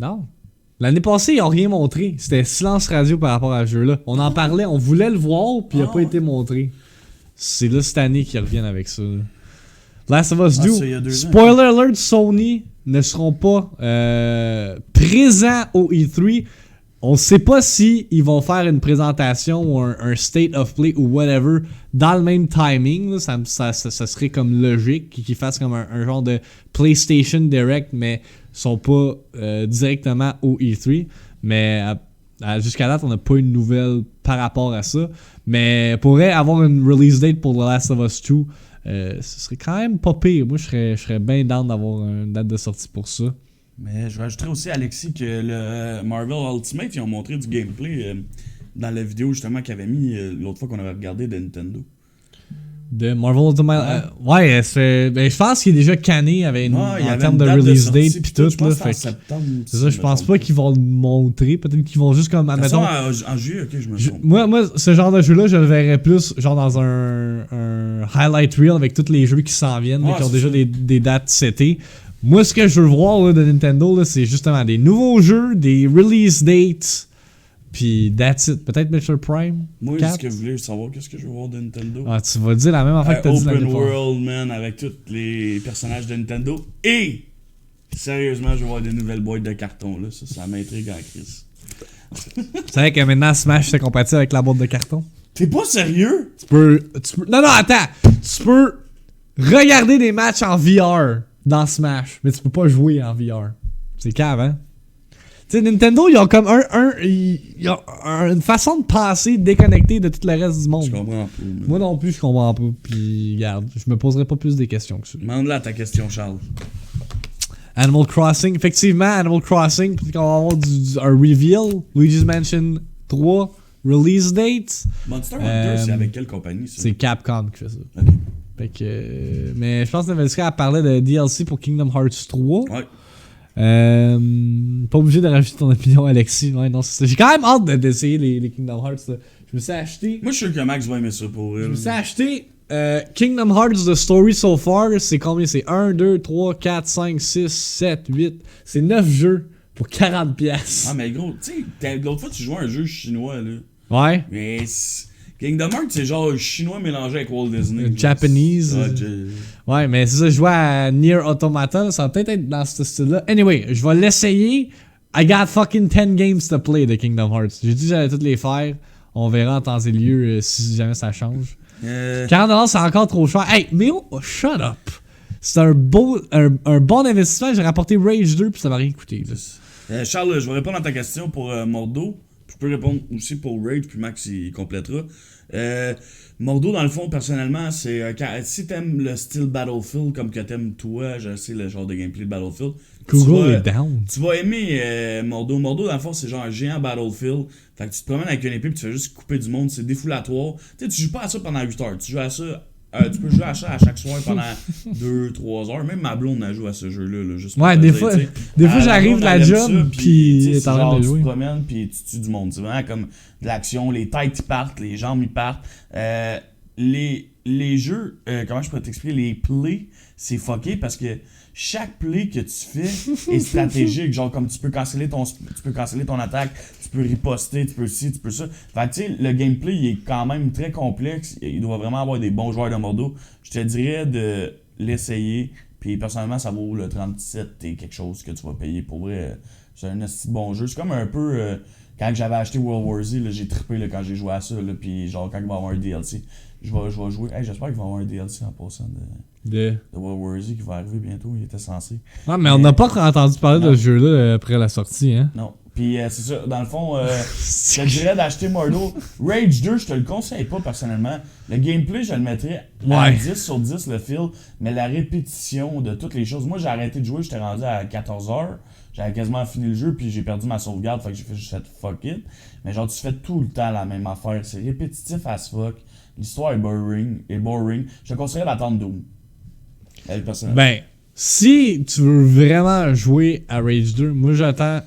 Non. L'année passée, ils ont rien montré. C'était silence radio par rapport à ce jeu-là. On en parlait, on voulait le voir, puis il a pas été montré. C'est là cette année qu'ils reviennent avec ça. Last of Us 2. Spoiler alert, Sony ne seront pas présents au E3. On sait pas si ils vont faire une présentation ou un state of play ou whatever dans le même timing. Là. Ça serait comme logique qu'ils fassent comme un genre de PlayStation Direct, mais sont pas directement au E3. Mais jusqu'à date, on n'a pas une nouvelle par rapport à ça. Mais pourrait avoir une release date pour The Last of Us 2, ce serait quand même pas pire. Moi, je serais bien down d'avoir une date de sortie pour ça. Mais je rajouterais aussi, Alexis, que le Marvel Ultimate, ils ont montré du gameplay dans la vidéo justement qu'ils avaient mis l'autre fois qu'on avait regardé de Nintendo. De Marvel Ultimate? Ouais, je pense qu'il est déjà canné avec en termes de release date pis tout. Là, fait septembre, c'est ça, je pense pas qu'ils vont le montrer. Peut-être qu'ils vont juste comme... Admettons, en juillet, ok, je me trompe. Moi, ce genre de jeu-là, je le verrais plus genre dans un highlight reel avec tous les jeux qui s'en viennent, qui ont déjà des dates setées. Moi, ce que je veux voir là, de Nintendo, là, c'est justement des nouveaux jeux, des release dates, puis that's it. Peut-être Metroid Prime. Moi, ce que vous voulez savoir, qu'est-ce que je veux voir de Nintendo? Ah, tu vas dire la même affaire que t'as dit l'année Open World, man, avec tous les personnages de Nintendo. Et, sérieusement, je veux voir des nouvelles boîtes de carton, là. Ça m'intrigue en crise. Tu savais que maintenant Smash c'est compatible avec la boîte de carton? T'es pas sérieux? Tu peux... Non, attends! Tu peux regarder des matchs en VR dans Smash, mais tu peux pas jouer en VR. C'est cave, hein? sais, Nintendo, ils ont comme ils ont une façon de passer déconnectée de tout le reste du monde. Je comprends pas. Moi non plus, je comprends pas. Puis, regarde, je me poserai pas plus des questions que ça. Demande-la ta question, Charles. Animal Crossing, effectivement, Animal Crossing, peut-être qu'on va avoir un reveal. Luigi's Mansion 3, release date. Monster Hunter, c'est avec quelle compagnie ça? C'est Capcom qui fait ça. Ok. Fait que, mais je pense que Novelska parlait de DLC pour Kingdom Hearts 3. Ouais. Pas obligé de rajouter ton opinion, Alexis. Ouais, non, c'est ça. J'ai quand même hâte d'essayer les Kingdom Hearts. Là. Je me suis acheté. Moi, je suis sûr que Max va aimer ça pour elle. Je me suis acheté Kingdom Hearts The Story So Far. C'est combien? C'est 1, 2, 3, 4, 5, 6, 7, 8. C'est 9 jeux pour 40$. Ah, mais gros, tu sais, l'autre fois, tu jouais à un jeu chinois, là. Ouais. Mais Kingdom Hearts, c'est genre chinois mélangé avec Walt Disney. Japanese. Ouais, mais c'est ça, je jouais à Nier Automata, là, ça va peut-être être dans ce style-là. Anyway, je vais l'essayer. I got fucking 10 games to play de Kingdom Hearts. J'ai dit que j'allais toutes les faire. On verra en temps et lieu si jamais ça change. 40$, c'est encore trop cher. Hey, mais oh, shut up. C'est un bon investissement. J'ai rapporté Rage 2 puis ça m'a rien coûté. Charles, je vais répondre à ta question pour Mordo. Je peux répondre aussi pour Rage, puis Max il complétera. Mordo, dans le fond, personnellement, c'est si t'aimes le style Battlefield comme que t'aimes toi, je sais le genre de gameplay de Battlefield. Google est down. Tu vas aimer Mordo. Mordo, dans le fond, c'est genre un géant Battlefield. Fait que tu te promènes avec une épée, puis tu fais juste couper du monde, c'est défoulatoire. Tu sais, tu joues pas à ça pendant 8 heures. Tu joues à ça. Tu peux jouer à ça à chaque soir pendant 2-3 heures. Même ma blonde a joué à ce jeu-là. Là, juste ouais, des fois j'arrive de la job, puis t'es en train de jouer. Tu te promènes, puis tu tues du monde. C'est vraiment comme de l'action. Les têtes, ils partent, les jambes, ils partent. Les jeux, comment je pourrais t'expliquer, les plays, c'est fucké parce que chaque play que tu fais est stratégique. Genre, comme tu peux canceller ton attaque, tu peux riposter, tu peux ci, tu peux ça. Fait que tu sais, le gameplay, il est quand même très complexe. Il doit vraiment avoir des bons joueurs de Mordo. Je te dirais de l'essayer. Puis personnellement, ça vaut le 37 et quelque chose que tu vas payer. Pour vrai, c'est un assez bon jeu. C'est comme un peu... quand j'avais acheté World War Z, là, j'ai trippé là, quand j'ai joué à ça. Là, puis genre, quand il va y avoir un DLC, je vais jouer. Hey, j'espère qu'il va y avoir un DLC en passant de World War Z qui va arriver bientôt. Il était censé. Non, mais on n'a pas entendu parler de ce jeu-là après la sortie. Hein? Non. Puis c'est ça, dans le fond, je te dirais d'acheter Mordo. Rage 2, je te le conseille pas personnellement. Le gameplay, je le mettrais à 10 sur 10 le feel, mais la répétition de toutes les choses. Moi, j'ai arrêté de jouer, j'étais rendu à 14h. J'avais quasiment fini le jeu, puis j'ai perdu ma sauvegarde, fait que j'ai juste fait fuck it. Mais genre, tu fais tout le temps la même affaire. C'est répétitif as fuck. L'histoire est boring. Je te conseillerais d'attendre Doom. Ben, si tu veux vraiment jouer à Rage 2, moi j'attends.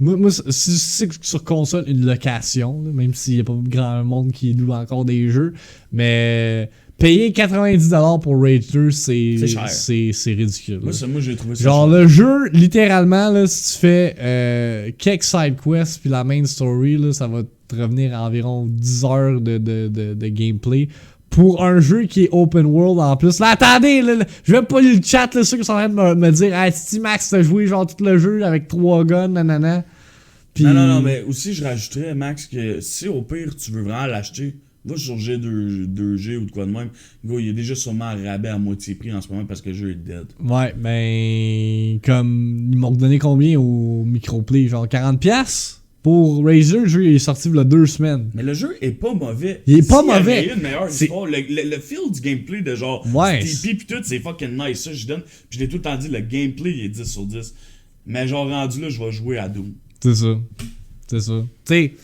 Moi si c'est sur console une location, là, même s'il n'y a pas grand monde qui loue encore des jeux, mais payer 90$ pour Rage 2, c'est ridicule. Moi j'ai trouvé ça. Genre le jeu, littéralement, là, si tu fais quelques side quests puis la main story, là, ça va te revenir à environ 10 heures de gameplay. Pour un jeu qui est open world en plus. Là, attendez, là, je vais pas lire le chat, là, ceux qui sont en train de me dire hey, si Max t'as joué genre tout le jeu avec 3 guns, nanana. Pis... Non, mais aussi je rajouterais, Max, que si au pire tu veux vraiment l'acheter, va sur G2G ou de quoi de même. Gros, il est déjà sûrement à rabais à moitié prix en ce moment parce que le jeu est dead. Ouais, ben. Comme. Ils m'ont donné combien au microplay? Genre 40$? Pour Razer, le jeu est sorti il y a 2 semaines. Mais le jeu est pas mauvais. Il est pas mauvais. Il y a une meilleure histoire. Le feel du gameplay de genre Stimpy pis tout, c'est fucking nice. Ça, je donne. Puis je l'ai tout le temps dit, le gameplay il est 10 sur 10. Mais genre rendu là, je vais jouer à Doom. C'est ça. Tu sais,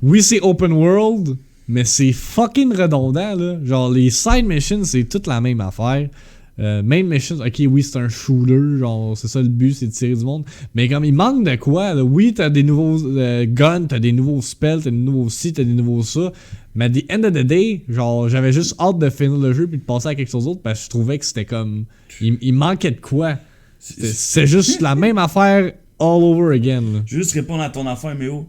oui, c'est open world, mais c'est fucking redondant, là. Genre, les side missions, c'est toute la même affaire. Main mission, ok, oui, c'est un shooter, genre, c'est ça le but, c'est de tirer du monde. Mais comme il manque de quoi, là, oui, t'as des nouveaux guns, t'as des nouveaux spells, t'as des nouveaux ci, t'as des nouveaux ça. Mais at the end of the day, genre, j'avais juste hâte de finir le jeu puis de passer à quelque chose d'autre parce que je trouvais que c'était comme. Il manquait de quoi. C'est juste la même affaire all over again. Là. Je vais juste répondre à ton affaire, Méo.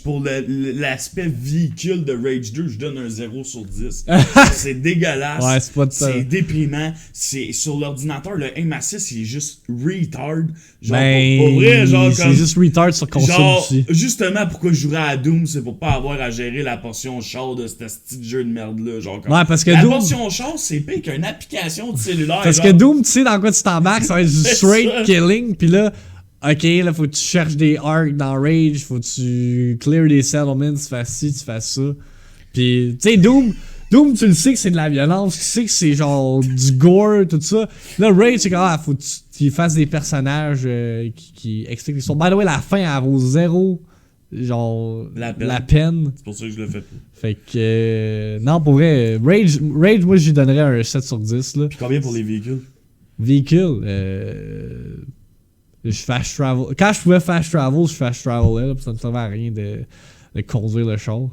Pour l'aspect véhicule de Rage 2, je donne un 0 sur 10. C'est dégueulasse. Ouais, c'est pas de ça. C'est déprimant. C'est sur l'ordinateur, le aim assist, il est juste retard. Genre, pour vrai, genre comme. C'est juste retard sur console genre, aussi. Justement, pourquoi je jouerais à Doom, c'est pour pas avoir à gérer la portion char de ce petit jeu de merde-là. Genre, comme, ouais, parce que la Doom... portion char, c'est pire qu'une application de cellulaire. Parce que Doom, tu sais dans quoi tu t'embarques, ça va être du straight killing, pis là. ok, là, faut que tu cherches des arcs dans Rage, faut que tu clear des settlements, tu fasses ci, tu fasses ça. Pis, tu sais, Doom, tu le sais que c'est de la violence, tu sais que c'est genre du gore, tout ça. Là, Rage, c'est comme, faut que tu fasses des personnages qui expliquent l'histoire. By the way, la fin, elle vaut 0, genre, la peine. C'est pour ça que je le fais pas. Fait que, non, pour vrai, Rage, moi, j'y donnerais un 7 sur 10, là. Pis combien pour les véhicules? Véhicules, je fast travel. Quand je pouvais fast travel, je fast travelais, là, pis ça ne servait à rien de conduire le char.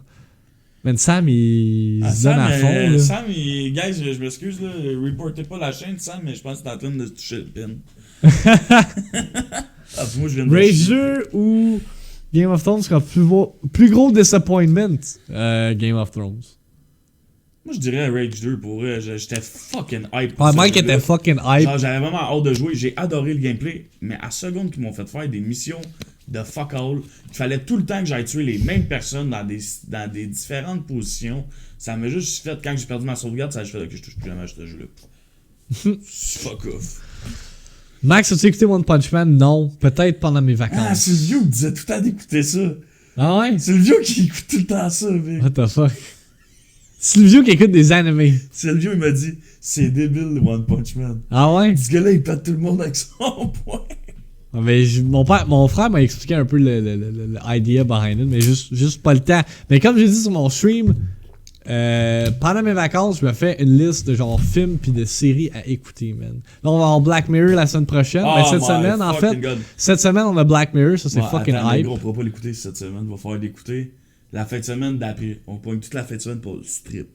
Mais Sam, il se donne à fond. Là. Sam, guys, je m'excuse, là, reportez pas la chaîne, Sam, mais je pense que t'es en train de se toucher le pin. Moi, je viens de Rage 2 ou Game of Thrones sera plus gros disappointment. Game of Thrones. Moi, je dirais Rage 2 pour vrai. J'étais fucking hype. Mike était fucking hype. Genre, j'avais vraiment hâte de jouer. J'ai adoré le gameplay. Mais à seconde qu'ils m'ont fait faire des missions de fuck all, il fallait tout le temps que j'aille tuer les mêmes personnes dans des différentes positions. Ça m'a juste fait, quand j'ai perdu ma sauvegarde, ça a juste fait que je touche plus jamais à ce jeu-là. Fuck off. Max, as-tu écouté One Punch Man? Non. Peut-être pendant mes vacances. Ah, c'est le vieux qui disait tout le temps d'écouter ça. Ah ouais? C'est le vieux qui écoute tout le temps ça, mec. What the fuck? C'est le vieux qui écoute des animés. C'est le vieux, il m'a dit, c'est débile le One Punch Man. Ah ouais? Ce gars-là, il pète tout le monde avec son poing. Ah, mais mon frère m'a expliqué un peu le idea behind it, mais juste pas le temps. Mais comme j'ai dit sur mon stream, pendant mes vacances, je me fais une liste de genre films pis de séries à écouter, man. Là, on va avoir Black Mirror la semaine prochaine. Oh mais cette semaine, on a Black Mirror, ça c'est fucking attends, hype. Gros, on pourra pas l'écouter cette semaine, il va falloir l'écouter la fin de semaine d'après. On pogne toute la fin de semaine pour le strip.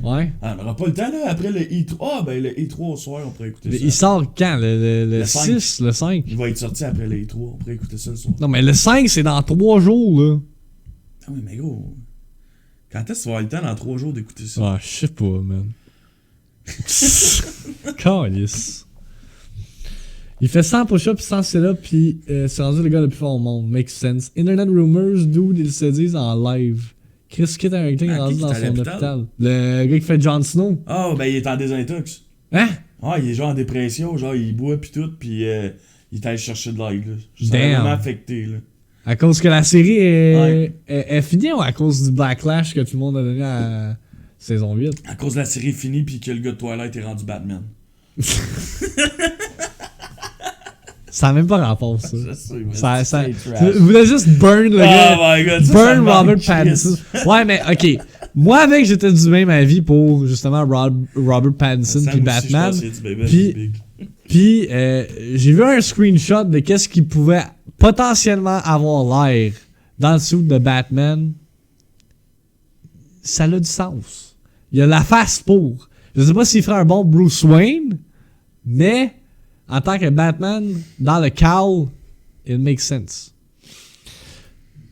Ouais. Ah, on n'aura pas le temps, là, après le E3. Ah, ben le E3 au soir, on pourrait écouter ça. Il sort quand? Le 6, le 5? Il va être sorti après le E3, on pourrait écouter ça le soir. Non, mais le 5, c'est dans 3 jours, là. Ah oui, mais gros, quand est-ce que tu vas avoir le temps dans 3 jours d'écouter ça? Ah, je sais pas, man. Calice. Il fait 100 push-ups, 100 sit-ups, pis c'est rendu le gars le plus fort au monde. Makes sense. Internet rumors, dude, ils se disent en live. Chris Kit Harington est rendu dans son hôpital. Le gars qui fait Jon Snow. Oh, ben il est en désintox. Hein? Ah, il est genre en dépression, genre il boit pis tout, pis il est allé chercher de l'aide, là. Ça Damn. l'a vraiment affecté, là. À cause que la série est finie ou à cause du backlash que tout le monde a donné à saison 8? À cause de la série finie pis que le gars de Twilight est rendu Batman. Ça n'a même pas rapport, ça. Je sais, vous voulez juste burn le gars. Oh my God, burn Robert Pattinson. Ouais, mais ok. Moi, avec, j'étais du même avis pour justement Robert Pattinson puis Batman. Puis, j'ai vu un screenshot de qu'est-ce qui pouvait potentiellement avoir l'air dans le suit de Batman. Ça a du sens. Il y a la face pour. Je sais pas s'il ferait un bon Bruce Wayne, mais en tant que Batman, dans le cowl, it makes sense.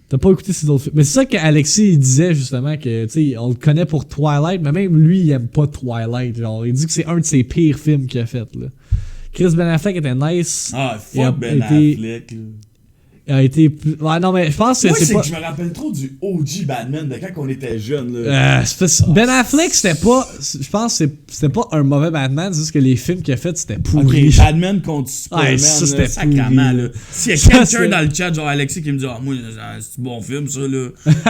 T'as pas écouté ces autres films. Mais c'est ça qu'Alexis il disait justement que, tu sais, on le connaît pour Twilight, mais même lui, il aime pas Twilight. Genre, il dit que c'est un de ses pires films qu'il a fait, là. Chris Ben Affleck était nice. Ah, fuck Ben Affleck, là. Il a été plus... Ouais, non, mais je pense que moi, c'est pas... que je me rappelle trop du OG Batman de quand on était jeune, là. Ben Affleck, c'était pas... Je pense que c'était pas un mauvais Batman, c'est juste que les films qu'il a fait, c'était pourri. Ok, Batman contre Superman, ça, c'était sacrément, là. S'il y a quelqu'un dans le chat, genre Alexis, qui me dit « Ah, moi, c'est un bon film, ça, là. »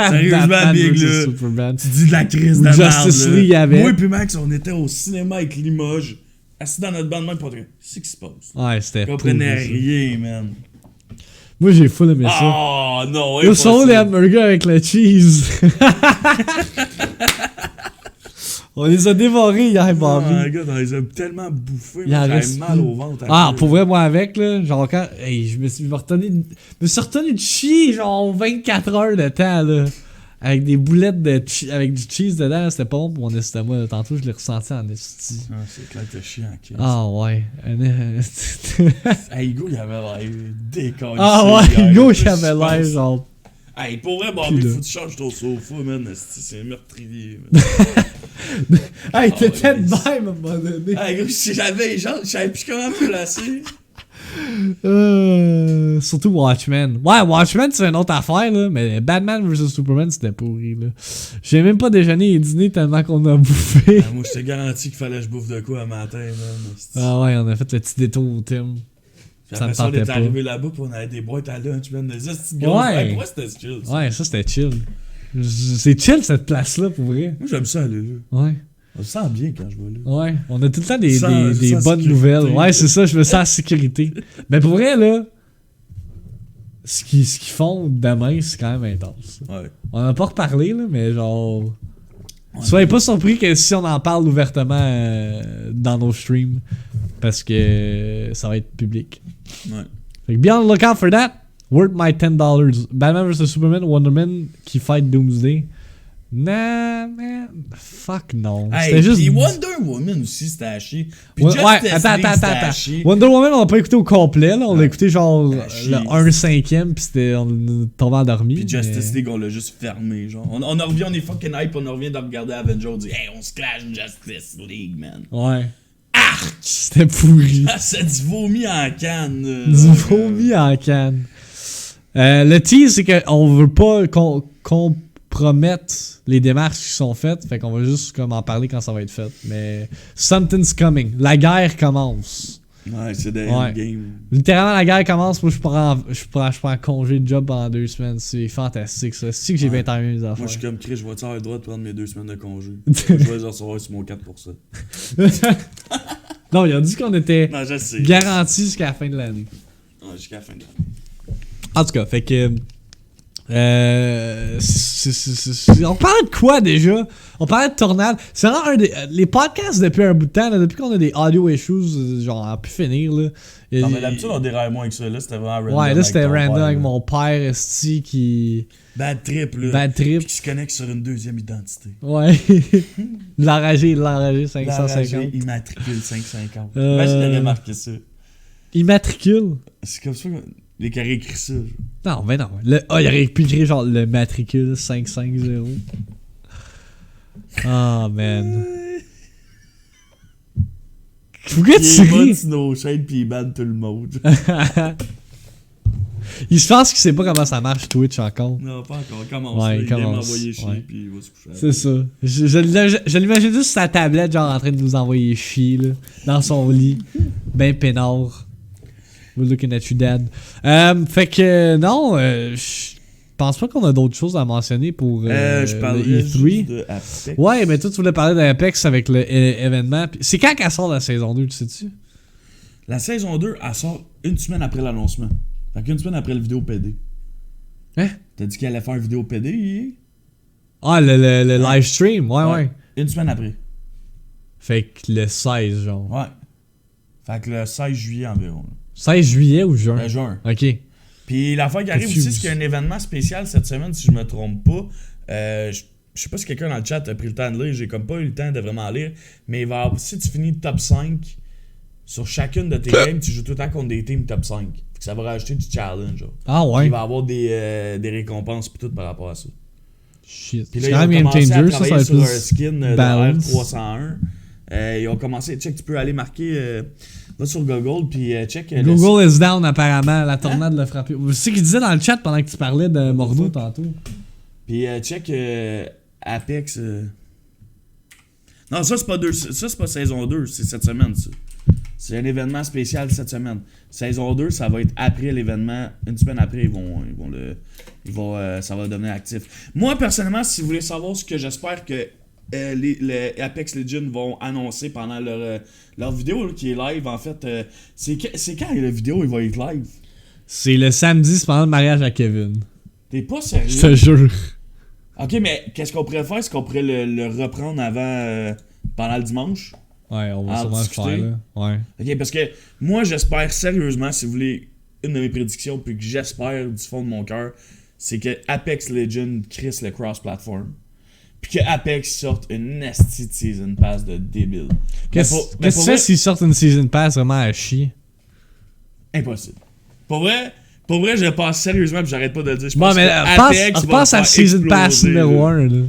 Sérieusement, big, là. Superman. Tu dis de la crise de Justice merde, League, là. avait... Moi et puis Max, on était au cinéma avec Limoges, assis dans notre bande, même pas très... C'est ce qui se passe. Ouais, c'était pourri. On comprenait rien, man. Moi, j'ai full aimé ça. Oh non, Ils sont les hamburgers avec le cheese. On les a dévorés hier, Bobby. Oh my God, on les a tellement bouffés. J'avais mal au ventre. Ah, pour vrai, moi avec, là, genre quand... Hey, je me suis retenu de chier, genre 24 heures de temps, là. Avec des boulettes avec du cheese dedans, c'était pas bon pour mon estomac. Là. Tantôt, je l'ai ressenti en esti. Ah, c'est clair que t'as chié en caisse. Ah ouais. Hey, Hugo, il avait l'air décollé. Ah ouais, Hugo, il avait l'air genre... Hey, pour vrai, Bobby, faut que tu changes ton sofa, man. C'est un meurtrier, man. Hey, t'étais de même à un moment donné. Hey, gros, si j'avais les jambes, je savais plus comment me placer. Surtout Watchmen. Ouais, Watchmen, c'est une autre affaire, là. Mais Batman vs Superman, c'était pourri, là. J'ai même pas déjeuné et dîné tellement qu'on a bouffé. Ah, moi, je t'ai garanti qu'il fallait que je bouffe de quoi à matin, man. Ah ouais, on a fait le petit détour au thème. Ça me tentait pas. On est arrivé là-bas pis on avait des boîtes à lunch, man. Ouais, c'était chill. Ouais, ça c'était chill. C'est chill cette place-là pour vrai. Moi j'aime ça aller là. Ouais. On se sent bien quand je vais là. Ouais, on a tout le temps des bonnes nouvelles. Ouais, c'est ça, je me sens en sécurité. Mais pour vrai, là, ce qu'ils font demain, c'est quand même intense. Ouais. On en a pas reparlé, là, mais genre... Soyez pas surpris que si on en parle ouvertement dans nos streams, parce que ça va être public. Ouais. Fait que be on the lookout for that. Worth my $10. Batman vs Superman, Wonder Man qui fight Doomsday. Nah, man. Fuck non. Hey, c'était juste. Pis Wonder Woman aussi, c'était à chier. Pis Ouais, Justice League, c'était attends. à chier. Wonder Woman, on l'a pas écouté au complet, là. On l'a écouté genre le chier. 1/5, pis c'était. On est tombé endormi. Pis Justice League, on l'a juste fermé, genre. On revient, on est fucking hype, on revient de regarder Avengers, on dit, hey, on se clash Justice League, man. Ouais. Arc! C'était pourri. Ah, c'est du vomi en canne. Du vomi en canne. Le tease, c'est qu'on veut pas compromettre les démarches qui sont faites, fait qu'on va juste comme en parler quand ça va être fait. Mais something's coming. La guerre commence. Ouais, c'est des endgames. Littéralement, la guerre commence. Moi, je prends congé de job pendant 2 semaines. C'est fantastique, ça. C'est que j'ai bien timé mes affaires. Moi, je suis comme Chris, je vais avoir le droit de prendre mes 2 semaines de congé. Je vais les recevoir sur mon 4%. Non, il a dit qu'on était garanti jusqu'à la fin de l'année. Ouais, jusqu'à la fin de l'année. En tout cas, fait que. On parlait de quoi déjà? On parlait de tornade. C'est vraiment les podcasts depuis un bout de temps, là, depuis qu'on a des audio issues, genre, à pu finir. Là. Non, mais d'habitude, on déraille moins que ça. Là, c'était vraiment random. Ouais, là, c'était random avec mon père, esti, qui. Bad trip, là. Bad trip. Puis qui se connecte sur une deuxième identité. Ouais. L'enragé 550. L'enragé, immatricule 550. Imagine, j'avais marqué ça. Immatricule? C'est comme ça que les carrés écrit ça. Non, mais non. Il aurait pu écrire genre le matricule 550. Ah, man. Pourquoi tu ris? Il nos chaînes pis il banne tout le monde. Il se pense qu'il sait pas comment ça marche Twitch encore. Non, pas encore. Commence. Ouais, il vient m'envoyer chier pis il va se coucher. C'est ça. Je l'imagine juste sur sa tablette, genre en train de nous envoyer chier, là, dans son lit. Ben peinard. We're looking at you, dad. Fait que, non, je pense pas qu'on a d'autres choses à mentionner pour je parlerais le E3. de Apex. Ouais, mais toi, tu voulais parler d'Apex avec l'événement. C'est quand qu'elle sort la saison 2, tu sais-tu? La saison 2, elle sort une semaine après l'annoncement. Fait qu'une semaine après le vidéo PD. Hein? T'as dit qu'elle allait faire une vidéo PD, hier? Ah, le live stream, ouais. Une semaine après. Fait que le 16, genre. Ouais. Fait que le 16 juillet environ. 16 juillet ou juin? Juin. Ok. Puis l'affaire qui arrive aussi, c'est qu'il y a un événement spécial cette semaine, si je me trompe pas. Je sais pas si quelqu'un dans le chat a pris le temps de lire, j'ai comme pas eu le temps de vraiment lire. Mais il va avoir, si tu finis top 5 sur chacune de tes games, tu joues tout le temps contre des teams top 5. Fait que ça va rajouter du challenge. Genre. Ah ouais? Il va avoir des récompenses pis tout par rapport à ça. Shit. Puis c'est là, quand même ils ont commencé à travailler sur un plus skin de balance. R301. Ils ont commencé, check, tu peux aller marquer, va sur Google, puis check. Google is down apparemment, la tornade l'a frappé. C'est ce qu'il disait dans le chat pendant que tu parlais de Mordo tantôt. Puis check Apex. Non, ça c'est pas saison 2, c'est cette semaine ça. C'est un événement spécial cette semaine. Saison 2, ça va être après l'événement, une semaine après, ça va devenir actif. Moi personnellement, si vous voulez savoir ce que j'espère que les Apex Legends vont annoncer pendant leur vidéo là, qui est live, en fait, c'est quand la vidéo il va être live? C'est le samedi, c'est pendant le mariage à Kevin. T'es pas sérieux? Je te jure. Ok, mais qu'est-ce qu'on pourrait faire? C'est qu'on pourrait le reprendre avant, pendant le dimanche? Ouais, on va sûrement le faire, là. Ouais. Ok, parce que moi, j'espère sérieusement, si vous voulez, une de mes prédictions, puis que j'espère du fond de mon cœur, c'est que Apex Legends crisse le cross-platform. Puis que Apex sorte une nasty Season Pass de débile. Qu'est-ce que tu fais s'ils sortent une Season Pass vraiment à chier? Impossible. Pour vrai, je pense sérieusement, puis j'arrête pas de le dire. Je bon, pense mais que pense à Season Pass numéro 1, là.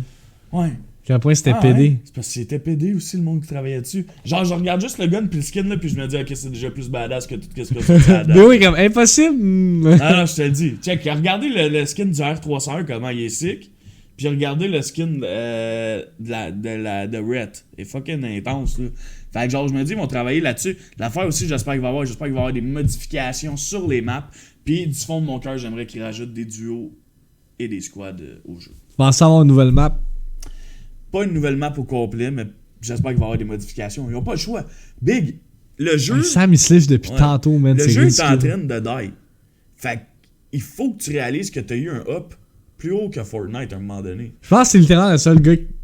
Ouais. À quel point c'était PD. Ouais. C'est parce que c'était PD aussi, le monde qui travaillait dessus. Genre, je regarde juste le gun puis le skin, là, puis je me dis, ok, c'est déjà plus badass que tout ce que ça a. Mais oui, comme impossible. Ah non, je te le dis. Check, regardez le skin du R301, comment il est sick. Puis regardez le skin de Rhett. Il est fucking intense, là. Fait que genre, je me dis, ils vont travailler là-dessus. L'affaire aussi, j'espère qu'il va y avoir des modifications sur les maps. Puis du fond de mon cœur, j'aimerais qu'ils rajoutent des duos et des squads au jeu. Pensez avoir une nouvelle map. Pas une nouvelle map au complet, mais j'espère qu'il va y avoir des modifications. Ils n'ont pas le choix. Big, le jeu... Sam, il se lèche depuis tantôt, man. Le jeu est en train de die. Fait il faut que tu réalises que tu as eu un up plus haut que Fortnite à un moment donné. Je pense que c'est littéralement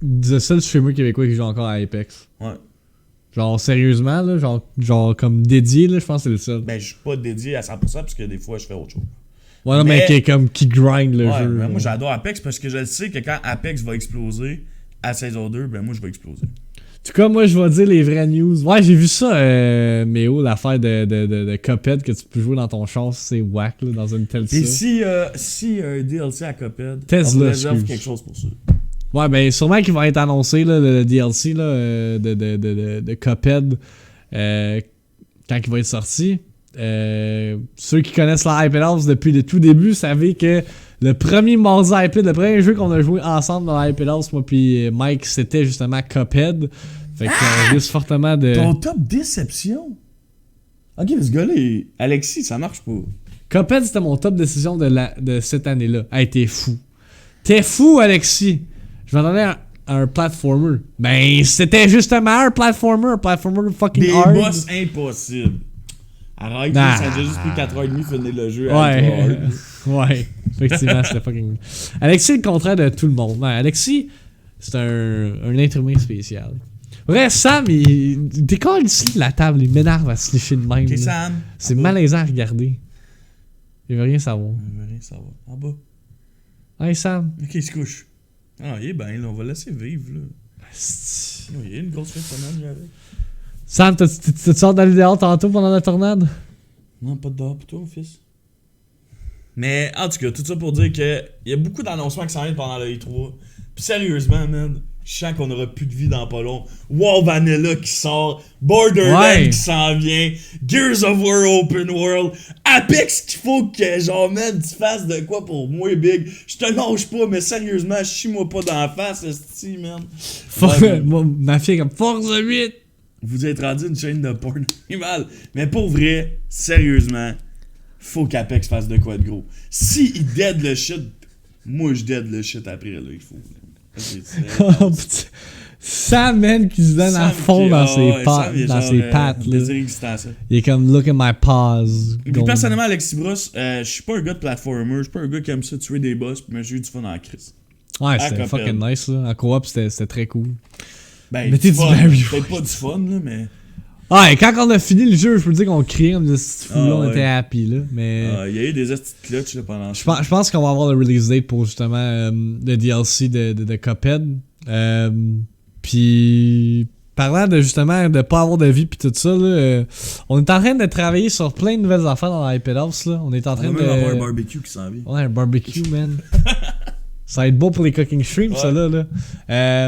le seul streamer québécois qui joue encore à Apex. Ouais. Genre, sérieusement, là, genre comme dédié, là, je pense que c'est le seul. Ben, je suis pas dédié à 100% parce que des fois, je fais autre chose. Ouais, non, mais qui grind le jeu. Ben, moi, j'adore Apex parce que je sais que quand Apex va exploser à saison 2, ben moi, je vais exploser. En tout cas, moi, je vais dire les vraies news. Ouais, j'ai vu ça, Méo, l'affaire de Cuphead que tu peux jouer dans ton char, c'est whack, là, dans une telle Et si un DLC à Cuphead, Tesla, on réserve quelque chose pour ça. Ouais, ben sûrement qu'il va être annoncé, là, le DLC là, de Cuphead quand il va être sorti. Ceux qui connaissent la Hype House depuis le tout début savaient que le premier Monza Hype, le premier jeu qu'on a joué ensemble dans la Hype House, moi puis Mike, c'était justement Cuphead. Fait qu'on risque fortement de... Ton top déception? Ok, ce gars-là, Alexis, ça marche pas. Cuphead, c'était mon top décision de cette année-là. Hey, t'es fou. T'es fou, Alexis. Je m'attendais à un platformer. Ben, c'était justement un platformer fucking hard. Des boss impossibles. Arrête, ça a déjà juste pris 4h30 finir le jeu. Ouais. Ouais, effectivement, c'était fucking... Alexis, le contraire de tout le monde. Ouais, Alexis, c'est un être humain spécial. Vrai, Sam, il décolle ici de la table, il m'énerve à se lécher de même. Ok, Sam. C'est malaisant à regarder. Il veut rien savoir. Il veut rien savoir. En bas. Hey, Sam. Ok, il se couche. Ah, il est bien, là, on va laisser vivre, là. Il y a une grosse fin de semaine, il y avait. Sam, tu sors d'aller dehors tantôt pendant la tornade? Non, pas de dehors pour toi, mon fils. Mais, en tout cas, tout ça pour dire que il y a beaucoup d'annoncements qui s'en viennent pendant le E3. Puis sérieusement, man, je sens qu'on aura plus de vie dans pas long. WoW Vanilla qui sort, Borderlands qui s'en vient, Gears of War Open World, Apex qu'il faut que, genre, man, tu fasses de quoi pour moi, Big. Je te lâche pas, mais sérieusement, chie-moi pas dans la face, esti, man. Ma fille comme Forza 8. Vous êtes rendu une chaîne de porn animal. Mais pour vrai, sérieusement, faut qu'Apex fasse de quoi de gros. Si il dead le shit, moi je dead le shit après, là, il faut. Oh, putain. Sam, man, qui se donne à fond dans ses pattes. Là. Il est comme, look at my paws. Puis personnellement, Alexis Bruce, je suis pas un gars de platformer, je suis pas un gars qui aime ça tuer des boss, mais j'ai eu du fun en crise. Ouais, c'était fucking nice, là. En co-op, c'était très cool. Ben, peut-être pas du fun, là, mais... Ah, et quand on a fini le jeu, je peux dire qu'on criait, on on était happy, là, mais... Il y a eu des petites clutches, là, pendant je pense qu'on va avoir le release date pour, justement, le DLC de Cuphead. Puis... Parlant de, justement, de pas avoir de vie pis tout ça, là, on est en train de travailler sur plein de nouvelles affaires dans la Hype House, là. On est en train de... On va avoir un barbecue qui s'en vient. Ouais, un barbecue, man. Ça va être beau pour les cooking streams, ça là.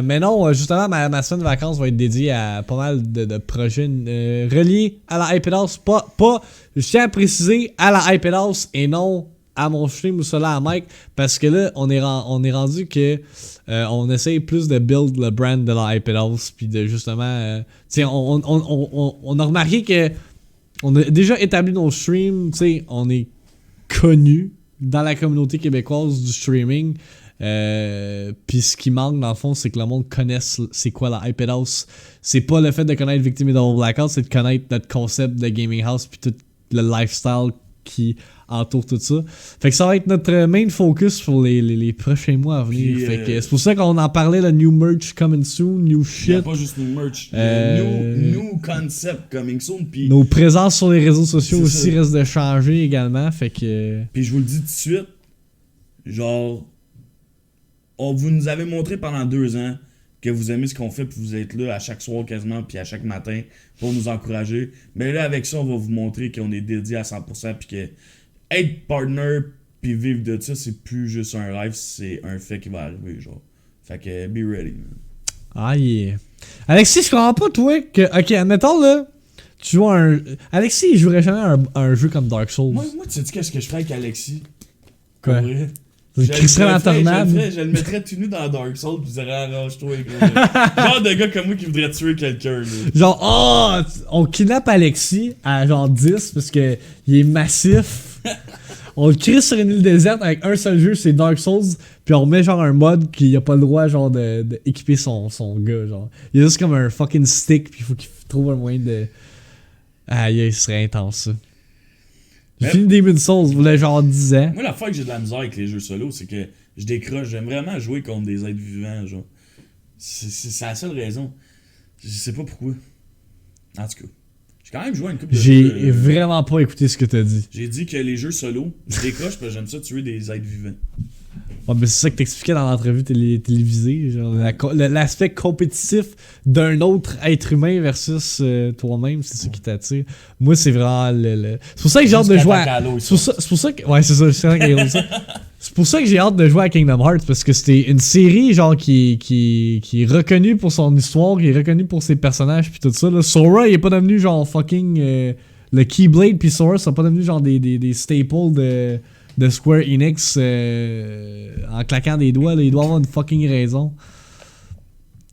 Mais non, justement, ma semaine de vacances va être dédiée à pas mal de projets reliés à la Hype House. Je tiens à préciser à la Hype House et non à mon stream ou cela à Mike, parce que là, on est rendu que on essaye plus de build le brand de la Hype House, puis de justement, tu sais, on a remarqué que on a déjà établi nos streams, tu sais, on est connu dans la communauté québécoise du streaming. Puis ce qui manque dans le fond, c'est que le monde connaisse c'est quoi la Hype House. C'est pas le fait de connaître Victim et Double Blackout, c'est de connaître notre concept de gaming house puis tout le lifestyle qui entoure tout ça. Fait que ça va être notre main focus pour les prochains mois à venir. Puis, fait que c'est pour ça qu'on en parlait, le new merch coming soon, new shit. Il y a pas juste new merch, new concept coming soon. Puis nos présences sur les réseaux sociaux aussi risquent de changer également. Fait que... Puis je vous le dis tout de suite, genre... vous nous avez montré pendant 2 ans que vous aimez ce qu'on fait, puis vous êtes là à chaque soir quasiment, puis à chaque matin pour nous encourager. Mais là, avec ça, on va vous montrer qu'on est dédié à 100%, puis que être partner, puis vivre de ça, c'est plus juste un rêve, c'est un fait qui va arriver, genre. Fait que, be ready, man. Ah, yeah. Alexis, je comprends pas, toi, que... Ok, admettons, là, tu joues un... Alexis, il jouerait jamais un jeu comme Dark Souls. Moi tu sais qu'est-ce que je ferais avec Alexis? Quoi? Je crisserais dans la tornade. Je le mettrais tout nu dans Dark Souls pis je dirais arrange-toi, gros. Genre de gars comme moi qui voudrait tuer quelqu'un, là. Genre, on kidnappe Alexis à genre 10 parce que il est massif. On le crisse sur une île déserte avec un seul jeu, c'est Dark Souls, puis on met genre un mode qu'il a pas le droit genre de équiper son gars, genre. Il y a juste comme un fucking stick, puis il faut qu'il trouve un moyen de... Aïe, ce serait intense, ça. J'ai fini Demon's Souls, vous l'avez genre 10 ans. Moi, la fois que j'ai de la misère avec les jeux solo, c'est que je décroche. J'aime vraiment jouer contre des êtres vivants, genre. C'est la seule raison. Je sais pas pourquoi. En tout cas. J'ai quand même joué à une couple de jeux. J'ai vraiment pas écouté ce que t'as dit. J'ai dit que les jeux solo, je décroche parce que j'aime ça tuer des êtres vivants. Ouais, mais c'est ça que t'expliquais dans l'entrevue télévisée, genre l'aspect compétitif d'un autre être humain versus toi-même, c'est ça qui t'attire. Moi, c'est vraiment c'est pour ça que j'ai hâte de jouer à... C'est pour ça que... Ouais, c'est ça, c'est pour ça que j'ai hâte de jouer à Kingdom Hearts, parce que c'était une série genre qui est reconnue pour son histoire, qui est reconnue pour ses personnages puis tout ça. Là. Sora, il est pas devenu genre fucking... le Keyblade puis Sora, sont pas devenus genre des staples de Square Enix en claquant des doigts, là, il doit avoir une fucking raison.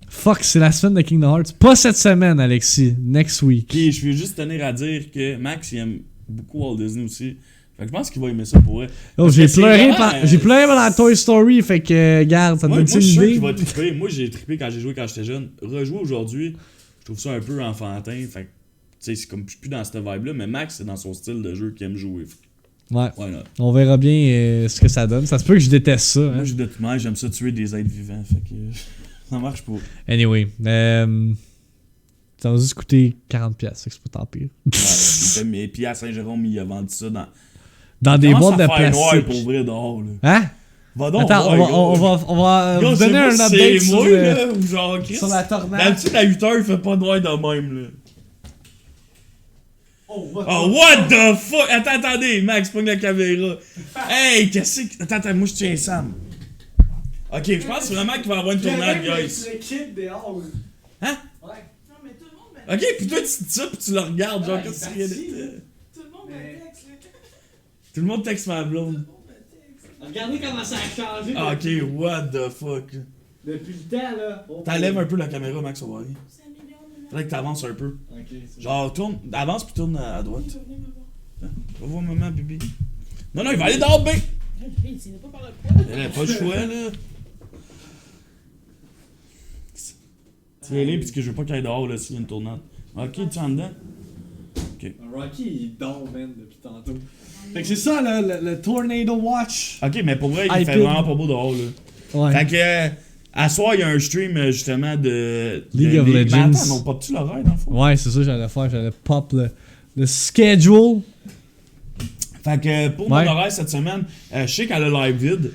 Fuck, c'est la semaine de Kingdom Hearts. Pas cette semaine, Alexis. Next week. Puis je veux juste tenir à dire que Max, il aime beaucoup Walt Disney aussi. Fait que je pense qu'il va aimer ça pour elle. Oh, j'ai pleuré pendant Toy Story, fait que, garde, ça te donne une idée. Moi, je suis sûr qu'il va triper. Moi, j'ai trippé quand j'ai joué quand j'étais jeune. Rejouer aujourd'hui, je trouve ça un peu enfantin. Fait que, tu sais, c'est comme je suis plus dans cette vibe-là, mais Max, c'est dans son style de jeu qu'il aime jouer. Ouais. On verra bien ce que ça donne. Ça se peut que je déteste ça. Moi, j'aime ça tuer des êtres vivants. Fait que ça marche pas. Anyway. Ça va juste coûter 40$. Fait que c'est pas tant pire. Ouais, puis à Saint-Jérôme, il a vendu ça dans des boîtes de plastique. Noir pour vrai dehors. Là. Hein? Va donc. Attends, on va vous donner un update sur la tornade. D'habitude, à 8h, il fait pas noir de même. Là. Oh, what the fuck? Attendez, Max, pogne la caméra. Hey, qu'est-ce que... Attends, moi, je tiens Sam. Ok, je pense vraiment qu'il va y avoir une tournade, guys. Hein? Ouais. Non, mais tout le monde... Ok, pis toi, tu dis ça, pis tu le regardes, genre, qu'est-ce que tu viens de... Tout le monde me texte, là. Tout le monde texte ma blonde. Regardez comment ça a changé. Ok, what the fuck? Depuis le temps, là. T'enlèves un peu la caméra, Max, on va aller. Faudrait que t'avances un peu. Okay, genre, tourne, avance puis tourne à droite. Va voir maman, bébé. Non, il va aller dehors, bé! Elle a pas le choix, là. Tiens-les, puisque je veux pas qu'il aille dehors, là, s'il y a une tournade. Ok, tu es en dedans? Ok. Rocky, il dort, man, depuis tantôt. Fait que c'est ça, le Tornado Watch. Ok, mais pour vrai, il fait vraiment pas beau dehors, là. Ouais. Fait que... à soir, il y a un stream justement de League of Legends. Mais attends, on pop-tu l'horaire dans le fond? Ouais, c'est ça que j'allais faire. J'allais pop le schedule. Fait que pour mon horaire cette semaine, je sais qu'elle a live vide,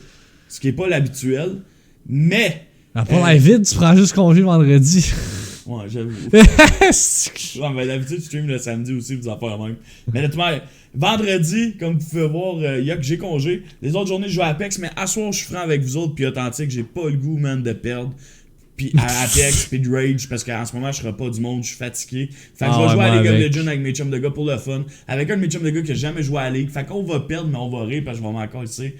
ce qui est pas l'habituel, mais. Elle a pas live vide, tu prends juste congé vendredi. Ouais, j'avoue. Ouais, mais d'habitude, je stream le samedi aussi, vous en faites même. Mais honnêtement, vendredi, comme vous pouvez voir, j'ai congé. Les autres journées, je joue à Apex, mais à soir, je suis franc avec vous autres, puis authentique, j'ai pas le goût, man, de perdre. Puis à Apex, puis de Rage, parce qu'en ce moment, je serai pas du monde, je suis fatigué. Fait que je vais jouer à League of Legends avec mes chums de gars pour le fun. Avec un de mes chums de gars qui a jamais joué à League. Fait qu'on va perdre, mais on va rire, parce que je vais m'encore ici.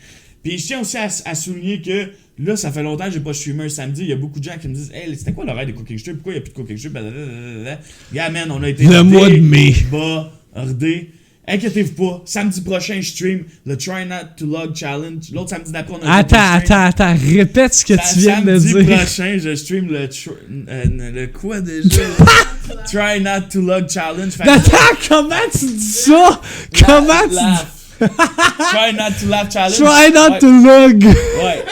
Puis je tiens aussi à souligner que là, ça fait longtemps que j'ai pas streamé un samedi. Il y a beaucoup de gens qui me disent hey, c'était quoi l'horaire des Cooking Stream? Pourquoi il n'y a plus de Cooking Stream? Yeah, man, on a été. Le mois de mai. Bordé. Inquiétez-vous pas. Samedi prochain, je stream le Try Not to Log Challenge. L'autre samedi d'après, on a Attends. Répète ce que tu viens de dire. Samedi prochain, je stream le quoi déjà? Try Not to Log Challenge. Attends, comment tu dis ça? Comment tu dis Try Not to Laugh Challenge. Try Not to Log. Ouais.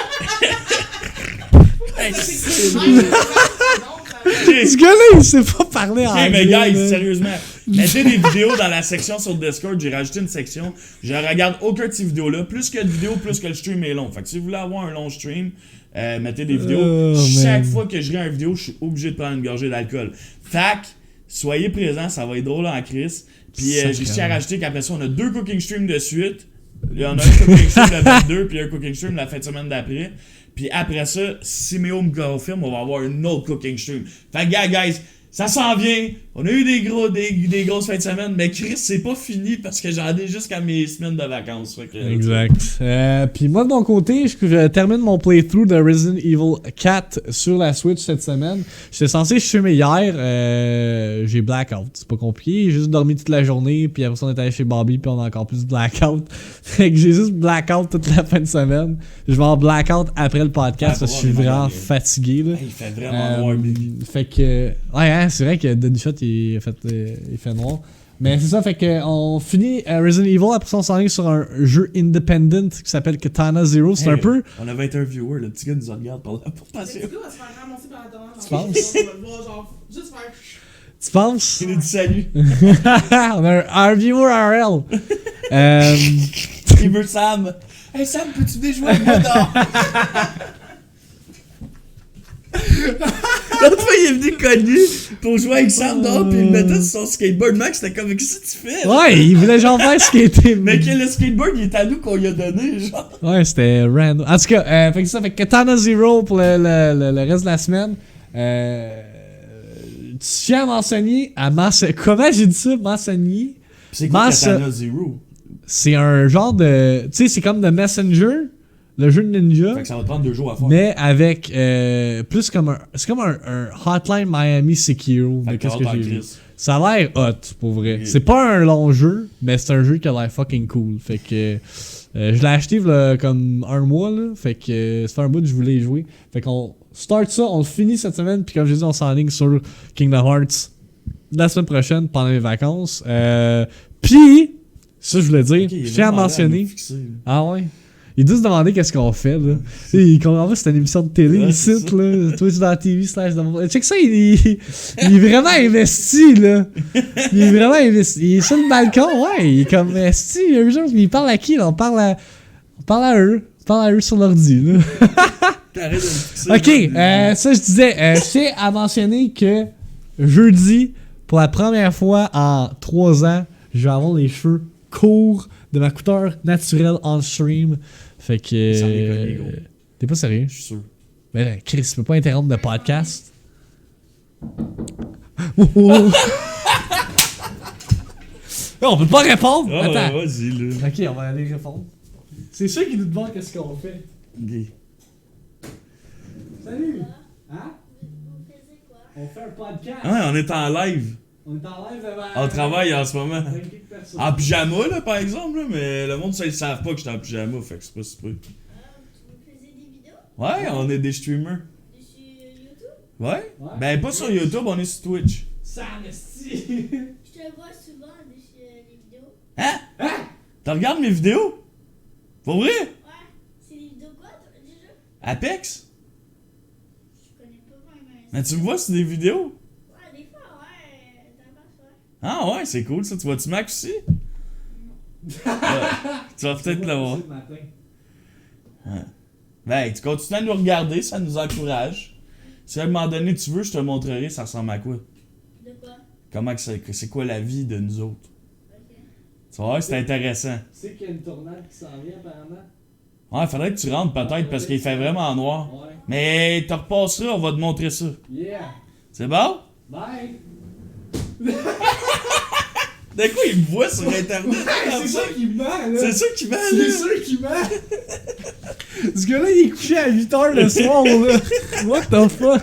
Ce gars-là, il sait pas parler en anglais. Mais guys, sérieusement, mettez des vidéos dans la section sur Discord. J'ai rajouté une section. Je regarde aucun de ces vidéos-là. Plus que de vidéos, plus que le stream est long. Fait que si vous voulez avoir un long stream, mettez des vidéos. Chaque fois que je regarde une vidéo, je suis obligé de prendre une gorgée d'alcool. Fait que, soyez présents, ça va être drôle en crise. Puis j'ai tiens à rajouter qu'après ça, on a 2 cooking streams de suite. Il y en a un cooking stream le 22, puis un cooking stream la fin de semaine d'après. Puis après ça, si Méo me confirme, on va avoir un autre cooking stream. Fait que, guys, ça s'en vient. On a eu des grosses fins de semaine, mais Chris, c'est pas fini parce que j'en ai jusqu'à mes semaines de vacances. Fait que, exact. Puis moi, de mon côté, je termine mon playthrough de Resident Evil 4 sur la Switch cette semaine. J'étais censé streamer hier. J'ai blackout. C'est pas compliqué. J'ai juste dormi toute la journée. Puis après ça, on est allé chez Bobby. Puis on a encore plus de blackout. Fait que j'ai juste blackout toute la fin de semaine. Je vais en blackout après le podcast parce que je suis vraiment fatigué. Là. Il fait vraiment noir, Big. Fait que... Ouais, hein, c'est vrai que Deadshot, il fait noir. Mais c'est ça, fait que on finit Resident Evil, après ça on s'enligne sur un jeu independent qui s'appelle Katana Zero. C'est un peu... On avait été un viewer, le petit gars nous regarde pour passer. Le petit gars va se faire ramasser par la demande. Tu penses? On va le voir, genre, juste faire... Tu penses? Il nous dit salut. On a un viewer RL. Il veut Sam. Hey Sam, peux-tu venir jouer avec moi dehors? L'autre fois, il est venu connu pour jouer avec Sam dehors, pis il le mettait sur son skateboard. Max, c'était comme, qu'est-ce que tu fais? Ouais, il voulait genre faire skater. Mais que le skateboard, il est à nous qu'on lui a donné, genre. Ouais, c'était random. En tout cas, fait que ça, fait Katana Zero pour le reste de la semaine. Tu tiens à m'enseigner comment j'ai dit ça? M'enseigner? C'est quoi Katana Zero? C'est un genre de... Tu sais, c'est comme The Messenger, le jeu de ninja. Fait que ça va te prendre 2 jours à faire. Mais avec plus comme un... C'est comme un Hotline Miami Sekiro. Fait De que qu'est-ce que j'ai vu. Chris. Ça a l'air hot, pour vrai. Ok. C'est pas un long jeu, mais c'est un jeu qui a l'air fucking cool. Fait que... je l'ai acheté là, comme un mois, là. Fait que ça fait un bout que je voulais y jouer. Fait qu'on start ça, on le finit cette semaine, puis comme je dis, on s'enligne sur Kingdom Hearts la semaine prochaine, pendant les vacances. Puis, ça je voulais dire, Ok, je tiens à mentionner... fixer, Ah ouais? Il doit se demander qu'est-ce qu'on fait, là. Il comprend pas, c'est une émission de télé, Ouais, ici, c'est ça. là. Twitch dans la TV /. Check ça, il est vraiment investi, là. Il est vraiment investi. Il est sur le balcon, ouais. Il est comme investi. Il parle à qui, là? On parle à eux. On parle à eux sur l'ordi, là. T'arrêtes de me fixer. Ok, ça je disais, je tiens à mentionner que jeudi, pour la première fois en 3 ans, je vais avoir les cheveux courts de ma couleur naturelle on stream. Fait que... Sans déconner, gros. T'es pas sérieux? Je suis sûr. Mais là, Chris, tu peux pas interrompre le podcast? Oh. Non, on peut pas répondre! Ah, Attends. vas-y, là. Ok, on va aller répondre. C'est sûr qu'ils nous demandent qu'est-ce qu'on fait. Ok. Salut! Hein? Vous faisiez quoi? On fait un podcast. Ah ouais, on est en live. On est en live devant... On travaille en ce moment. avec quelques personnes. En pyjama, là, par exemple, là, mais le monde, ça, ils savent pas que j'étais en pyjama, fait que c'est pas super. Vous faisiez des vidéos Ouais, on est des streamers. sur YouTube? Ouais? Ouais. Ben, pas sur YouTube, on est sur Twitch. Sam, esti! Je te vois souvent sur les vidéos. Hein? T'en regardes mes vidéos? Pour vrai? Ouais. C'est des vidéos quoi, déjà? Apex? Je connais pas vraiment. Mais tu me vois sur des vidéos? Ouais, des fois, ouais. T'as pas ouais. Ah ouais, c'est cool ça. Tu vois-tu Mac aussi? Ouais. Tu vas peut-être le voir. Ben, tu continues à nous regarder, ça nous encourage. Si à un moment donné tu veux, je te montrerai ça ressemble à quoi. De quoi? Comment que c'est quoi la vie de nous autres. Ok. Tu vas voir, c'est intéressant. Tu sais qu'il y a une tornade qui s'en vient apparemment? Ouais, faudrait que tu rentres peut-être parce qu'il fait vraiment noir. Ouais. Mais te repasseras, on va te montrer ça. Yeah! C'est bon? Bye! D'un coup, il me voit sur internet. C'est ça qui ment, là! C'est ça qui va là. C'est sûr qu'il ment! Ce gars-là, il est couché à 8h le soir, là! What the fuck?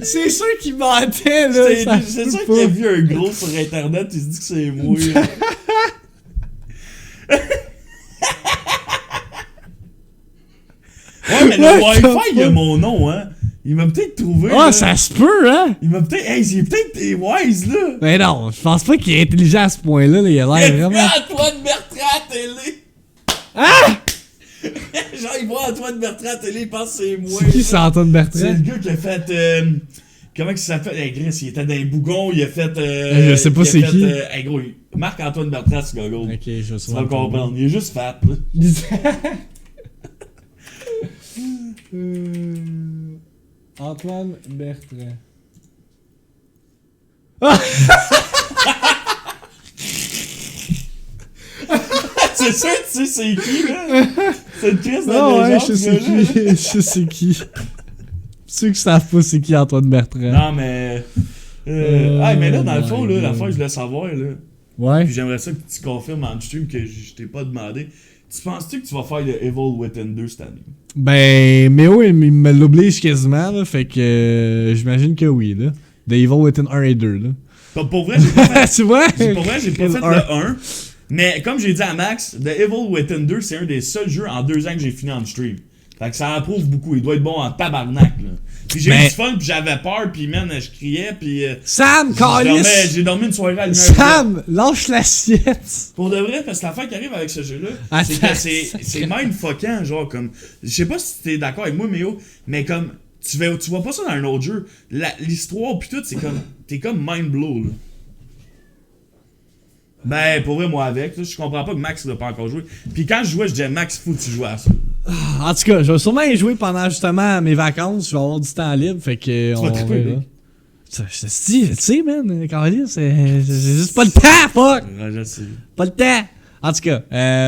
C'est sûr qu'il mentait, là! ça C'est se sûr peut qu'il a pas. vu un gros sur internet, il se dit que c'est moi. là. Ouais, mais le What the Wi-Fi, il a fuck? mon nom, hein. Il m'a peut-être trouvé. Ah, là. ça se peut, hein? Il m'a peut-être. Hey, il est peut-être des wise, là. Mais non, je pense pas qu'il est intelligent à ce point-là, là. Il a l'air vraiment... Antoine Bertrand à télé. Ah! Genre, il voit Antoine Bertrand à télé, il pense que c'est moi. C'est qui, là. c'est Antoine C'est Bertrand? le gars qui a fait. Comment que ça s'appelle? Hey, Chris, il était dans les bougons, il a fait. Je sais pas il a c'est fait, qui. Hey, gros, Marc-Antoine Bertrand, ce gars, gros. Ok, je Tu vas le comprendre. Il est juste fat, là. Antoine Bertrand. C'est sûr, tu sais, c'est qui, là? C'est une crise de Ah ouais, légende, je ce sais gars-là. qui. Je sais qui. Ceux qui savent pas c'est qui Antoine Bertrand. Non, mais. Mais là, dans le fond, là, l'affaire, je voulais savoir, là. Ouais. Puis j'aimerais ça que tu confirmes en stream que je t'ai pas demandé. Tu penses-tu que tu vas faire le Evil Within 2 cette année? Ben, Méo, il me l'oblige quasiment, là. Fait que j'imagine que oui, là. The Evil Within 1 et 2, là. Pour vrai, j'ai pas fait, Tu vois? pour vrai, j'ai pas fait le 1. Mais comme j'ai dit à Max, The Evil Within 2, c'est un des seuls jeux en 2 ans que j'ai fini en stream. Fait que ça approuve beaucoup. Il doit être bon en tabarnak, là. Puis j'ai eu du fun, puis j'avais peur, puis man, je criais, puis... Sam, câlisse! J'ai dormi une soirée à lumière. Sam, lâche l'assiette! Pour de vrai, parce que l'affaire qui arrive avec ce jeu-là, Attends, c'est que c'est mindfuckant, genre comme... Je sais pas si t'es d'accord avec moi, Méo, mais comme... Tu vois pas ça dans un autre jeu. L'histoire pis tout, c'est comme... T'es comme mind blow, là. Ben, pour vrai, moi avec, là, je comprends pas que Max l'a pas encore joué. Puis quand je jouais, je disais, Max, faut que tu joues à ça. En tout cas, je vais sûrement y jouer pendant justement mes vacances. Je vais avoir du temps libre, fait que... Tu vas triper, verra. Je te dis, tu sais, man, Carlis, c'est juste pas le temps, fuck! Ouais, je sais. Pas le temps! En tout cas,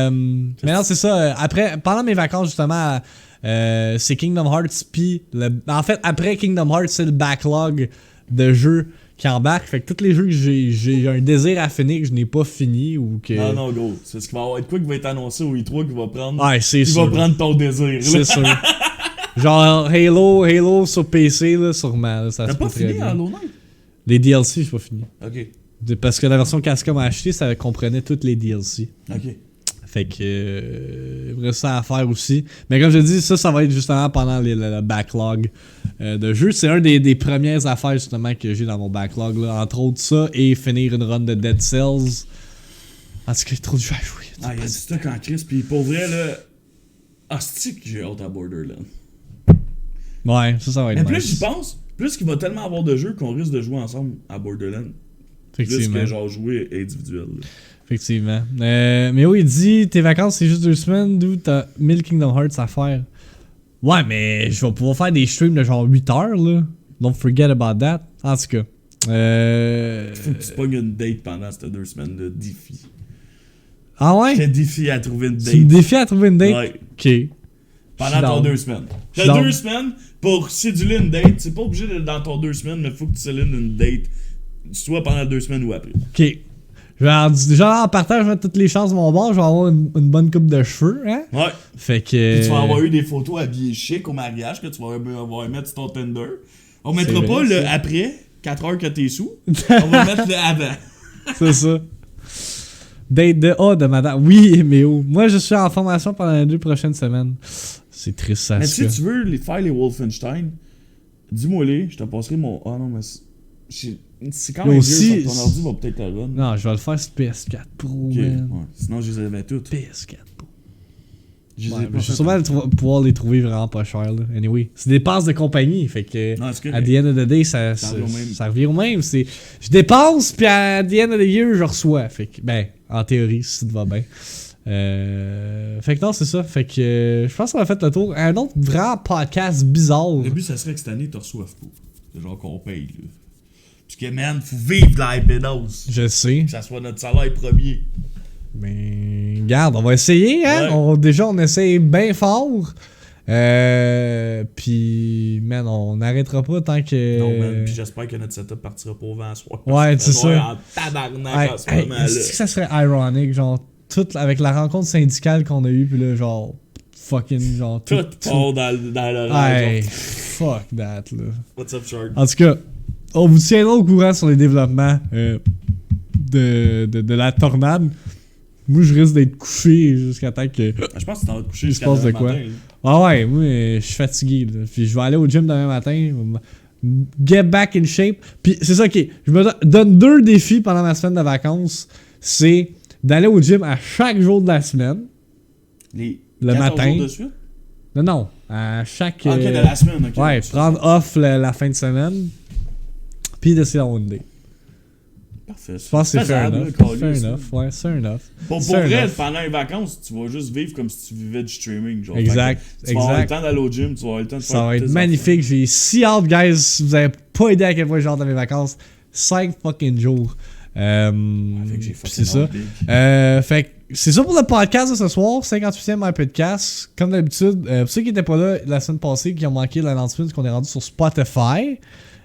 maintenant c'est ça. Après, pendant mes vacances, justement, c'est Kingdom Hearts, puis... En fait, après Kingdom Hearts, c'est le backlog de jeux qui embarque. Fait que tous les jeux que j'ai un désir à finir que je n'ai pas fini ou que... Non, go. C'est ce qu'il va y avoir de quoi qui va être annoncé au E3 qui va prendre... Ouais, c'est sûr. Qui va prendre ton désir, là. C'est sûr. Genre Halo sur PC, là, sûrement. Là, ça T'as se pas peut très fini bien. Hollow Knight? Les DLC, j'ai pas fini. Ok. Parce que la version Cascom a acheté, ça comprenait toutes les DLC. Ok. Fait que il reste ça à faire aussi. Mais comme je dis, ça va être justement pendant le backlog de jeux. C'est un des premières affaires justement que j'ai dans mon backlog. Là. Entre autres ça et finir une run de Dead Cells. Parce que j'ai trop de jeux à jouer. Ah, il y a du stock en crise. Puis pour vrai, là... Hostie que j'ai hâte à Borderlands. Ouais, ça va être Mais plus nice. j'y pense, plus qu'il va tellement avoir de jeux qu'on risque de jouer ensemble à Borderlands. Plus Effectivement. que genre jouer individuel. Là. Effectivement. Mais oui, il dit tes vacances c'est juste 2 semaines, d'où t'as 1000 Kingdom Hearts à faire. Ouais, mais je vais pouvoir faire des streams de genre 8 heures là. Don't forget about that. En tout cas. Faut que tu pognes une date pendant ces 2 semaines de défi. Ah ouais? Quel défi à trouver une date? Tu me défies à trouver une date? Ouais. Ok. Pendant ton 2 semaines. T'as 2 semaines pour céduler une date. C'est pas obligé d'être dans ton 2 semaines, mais faut que tu cédules une date. Soit pendant 2 semaines ou après. Ok. Déjà en partage, je vais mettre toutes les chances de mon bord, je vais avoir une bonne coupe de cheveux, hein? Ouais. Fait que. Puis tu vas avoir eu des photos habillées chic au mariage que tu vas avoir mettre sur ton Tinder. On mettra vrai, pas le ça. après, 4 heures que t'es sous. On va mettre le avant. C'est ça. Date de madame. Oui, mais oh. Moi, je suis en formation pendant les 2 prochaines semaines. C'est triste, ça. Mais si tu veux faire les Wolfenstein, dis-moi-les, je te passerai mon. Ah non, mais c'est quand même aussi, vieux, ton ordi va peut-être te run. Non, je vais le faire sur PS4 Pro, Ok, man. ouais. Sinon, je les avais toutes. PS4 Pro. Je les ai Ouais, pas je vais fait. sûrement pouvoir les trouver vraiment pas cher, là. Anyway, c'est des passes de compagnie, fait que. Non, c'est À correct. the end of the day, ça revient au même. ça revient au même. Je dépense, puis à the end of the year, je reçois. Fait que, ben, en théorie, si tout va bien. Fait que non, c'est ça. Fait que je pense qu'on a fait le tour. Un autre grand podcast bizarre. Le but, ça serait que cette année, tu reçoives pas. C'est genre qu'on paye, là. Parce que, man, faut vivre de la hypnose. Je sais. Que ça soit notre salaire premier. Mais regarde, on va essayer, hein? Ouais. Déjà, on essaye bien fort. Puis, man, on n'arrêtera pas tant que. Non, man. Puis j'espère que notre setup partira pas au vent à soir. Ouais, c'est Ça doit ça. être en tabarnak en ce Hey, moment-là. est-ce que ça serait ironique, genre, tout avec la rencontre syndicale qu'on a eue, puis là, genre, fucking, genre, Tout part dans l'oreille. Hey, genre, fuck that, là. What's up, Shark? En tout cas, on vous tiendra au courant sur les développements de la tornade. Moi, je risque d'être couché jusqu'à temps que. Je pense que tu t'en vas te coucher Il se jusqu'à passe de demain quoi? matin, là. Ah ouais, moi, je suis fatigué, là. Puis je vais aller au gym demain matin. Get back in shape. Puis c'est ça, ok. Je me donne 2 défis pendant ma semaine de vacances. C'est d'aller au gym à chaque jour de la semaine. Les Le 14 matin. jours de suite? Non, à chaque. Ah, ok, de la semaine, ok. Ouais, prendre off la fin de semaine. Puis d'essayer d'avoir une date. Parfait. Je pense que c'est fair enough. Ouais, fair enough. Pour Fair vrai, enough. pendant les vacances, tu vas juste vivre comme si tu vivais du streaming. Genre. Exact, Fait que tu vas avoir le exact. temps d'aller au gym, tu vas avoir le temps de faire Ça va tes être magnifique. J'ai si hâte, guys. Si vous avez pas aidé à quel point j'ai hâte de mes vacances, 5 fucking jours. Fait que j'ai c'est ça. big. Fait que c'est ça pour le podcast de ce soir, 58e iPodcast. Comme d'habitude, pour ceux qui n'étaient pas là la semaine passée, qui ont manqué l'announcement qu'on est rendu sur Spotify.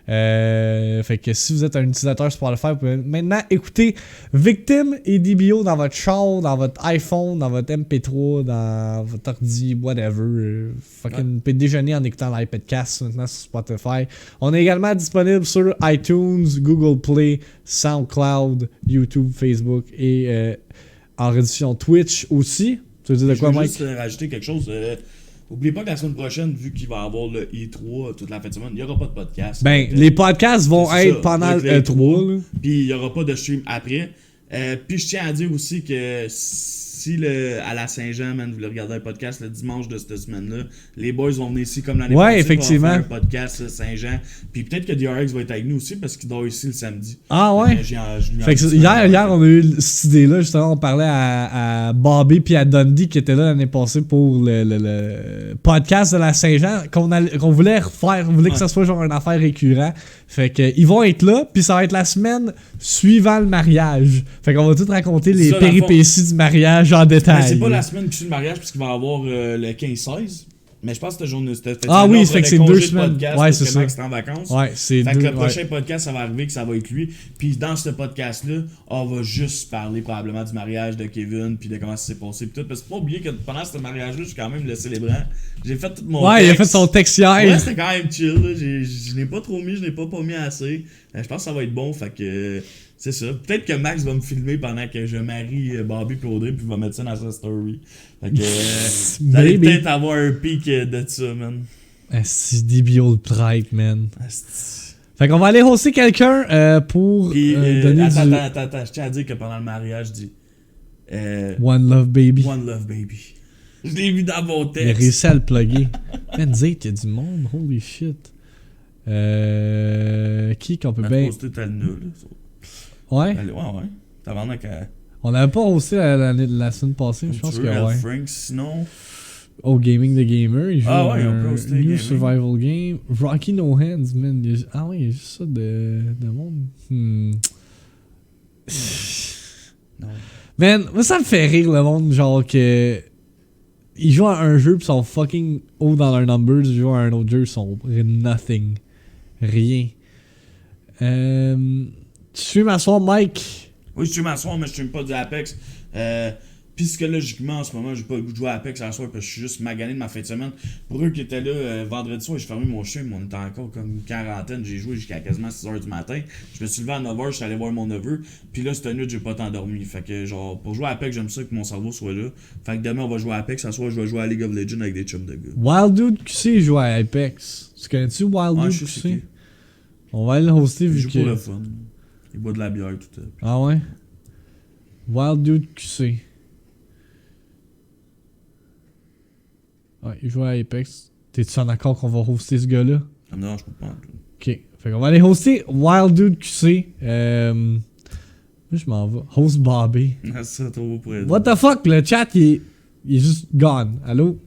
Fait que si vous êtes un utilisateur Spotify, vous pouvez maintenant écouter Victim et DBO dans votre char, dans votre iPhone, dans votre MP3, dans votre ordi, whatever. Fucking peut déjeuner en écoutant l'iPodcast maintenant sur Spotify. On est également disponible sur iTunes, Google Play, SoundCloud, YouTube, Facebook et en rediffusion Twitch aussi. Tu veux dire de quoi, Mike? Je veux juste rajouter quelque chose. N'oubliez pas que la semaine prochaine, vu qu'il va y avoir le E3 toute la fin de semaine, il n'y aura pas de podcast. Ben, les podcasts vont être pendant le E3. Puis il n'y aura pas de stream après. Puis je tiens à dire aussi que si à la Saint-Jean, man, vous voulez regarder un podcast le dimanche de cette semaine-là, les boys vont venir ici comme l'année passée. Effectivement. On va faire un podcast Saint-Jean. Puis peut-être que DRX va être avec nous aussi parce qu'il dort ici le samedi. Ah ouais? Fait que hier, on a eu cette idée-là, justement, on parlait à Bobby puis à Dundee qui étaient là l'année passée pour le podcast de la Saint-Jean qu'on voulait refaire, on voulait que ça soit genre une affaire récurrente. Fait que ils vont être là, puis ça va être la semaine suivant le mariage. Fait qu'on va tout raconter les péripéties du mariage en détail. Mais c'est pas la semaine qui suit le mariage puisqu'il va y avoir le 15-16. Mais je pense que cette journée, c'était oui, fait que c'est 2 semaines. Podcast, ouais, c'est ça. Max est en vacances. Ouais, c'est fait que le prochain podcast, ça va arriver que ça va être lui. Puis dans ce podcast-là, on va juste parler probablement du mariage de Kevin, puis de comment ça s'est passé, puis tout. Parce que faut pas oublier que pendant ce mariage-là, je suis quand même le célébrant. J'ai fait tout mon texte. Ouais, il a fait son texte hier. Ouais, c'était quand même chill. Là. Je n'ai pas trop mis, je n'ai pas mis assez. Je pense que ça va être bon, fait que... C'est ça. Peut-être que Max va me filmer pendant que je marie Bobby et Audrey puis va mettre ça dans sa story. Fait que vous allez peut-être avoir un pic de ça, man. C'est DBO le prêtre, man. Fait qu'on va aller hoster quelqu'un pour donner Attends, je tiens à dire que pendant le mariage, je dis... One Love Baby. One Love Baby. Je l'ai vu dans mon texte. Il a réussi à le plugger. Man, dire qu'il y a du monde, holy shit. Qui qu'on peut bien... poster tel nœud, là. Ouais? Ouais. T'as vraiment qu'à... On n'avait pas hosté la semaine passée, je pense que ouais. Frank, sinon... Oh, Gaming the Gamer, il joue on peut hoster New Gaming. Survival Game. Rocky No Hands, man. Il y a juste ça de monde. Non. Man, moi ça me fait rire le monde, genre que... Ils jouent à un jeu pis sont fucking haut dans leurs numbers, ils jouent à un autre jeu, ils sont nothing. Rien. Tu suis m'asseoir, Mike? Oui, je suis m'asseoir, mais je suis pas du Apex. Psychologiquement, en ce moment, j'ai pas le goût de jouer à Apex à soir parce que je suis juste magané de ma fin de semaine. Pour eux qui étaient là vendredi soir, j'ai fermé mon chien, mais on était encore comme une quarantaine. J'ai joué jusqu'à quasiment 6h du matin. Je me suis levé à 9h, je suis allé voir mon neveu. Puis là, cette nuit, j'ai pas tant dormi. Fait que, genre, pour jouer à Apex, j'aime ça que mon cerveau soit là. Fait que demain, on va jouer à Apex. À soir, je vais jouer à League of Legends avec des chums de gars. Wild Dude QC joue à Apex. Tu connais-tu Wild Dude QC? On va aller le hoster vu que... Il joue que... pour le fun. Il boit de la bière, tout ça. Ah ouais? Wild Dude QC. Ouais, il joue à Apex. T'es-tu en accord qu'on va hoster ce gars-là? Ah non, je peux pas. Ok. Fait qu'on va aller hoster Wild Dude QC. Moi, je m'en vais. Host Bobby. Ah, ça, trop beau pour être. What the fuck? Le chat, il est juste gone. Allô?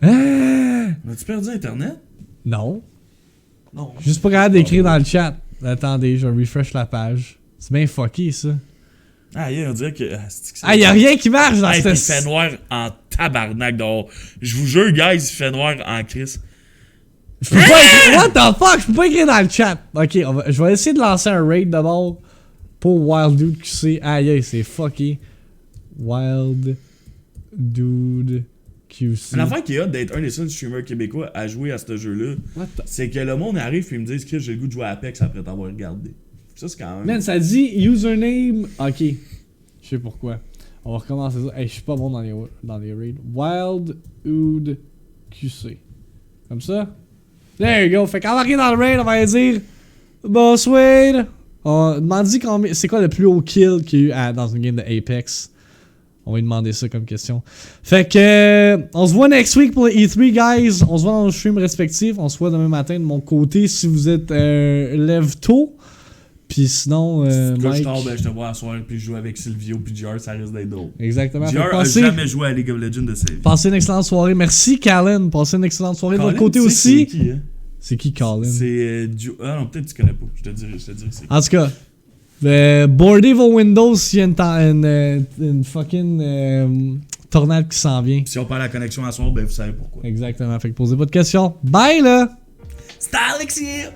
Hein? As-tu perdu Internet? Non. Non. Juste pas capable d'écrire dans le chat. Attendez, je refresh la page. C'est bien fucké, ça. Ah, on dirait que... Y'a rien qui marche dans cette... cette... Il fait noir en tabarnak dehors. Je vous jure, guys, il fait noir en crise. Je peux pas écrire... What the fuck? Je peux pas écrire dans le chat. Ok, je vais essayer de lancer un raid d'abord pour Wild Dude QC. Aïe, c'est fucké. Wild Dude QC. Une affaire qui est hot d'être un des seuls streamers québécois à jouer à ce jeu-là, c'est que le monde arrive et me dit que j'ai le goût de jouer à Apex après t'avoir regardé. Ça, c'est quand même... Man, ça dit username... Ok. Je sais pourquoi. On va recommencer ça. Hey, je suis pas bon dans les raids. Wild Dude QC. Comme ça. There you go. Fait qu'en arrive dans le raid, on va dire... Boss Wade. On demande combien... C'est quoi le plus haut kill qu'il y a eu dans une game de Apex? On va lui demander ça comme question. Fait que... on se voit next week pour le E3, guys. On se voit dans nos streams respectifs. On se voit demain matin de mon côté si vous êtes lève tôt. Puis sinon, Mike... je tard, je te vois à soir, puis je joue avec Silvio, puis JR, ça risque d'être drôle. Exactement. JR a jamais joué à League of Legends de sa vie. Passez une excellente soirée. Merci, Callen. Passez une excellente soirée de votre côté aussi. C'est qui, hein? C'est qui, Callen? C'est... Ah non, peut-être que tu connais pas. Je te dirais c'est qui. En tout cas, Boardez vos Windows s'il y a une fucking tornade qui s'en vient. Si on perd la connexion à soir, ben vous savez pourquoi. Exactement. Fait que posez pas de questions. Bye là! C'était Alexis!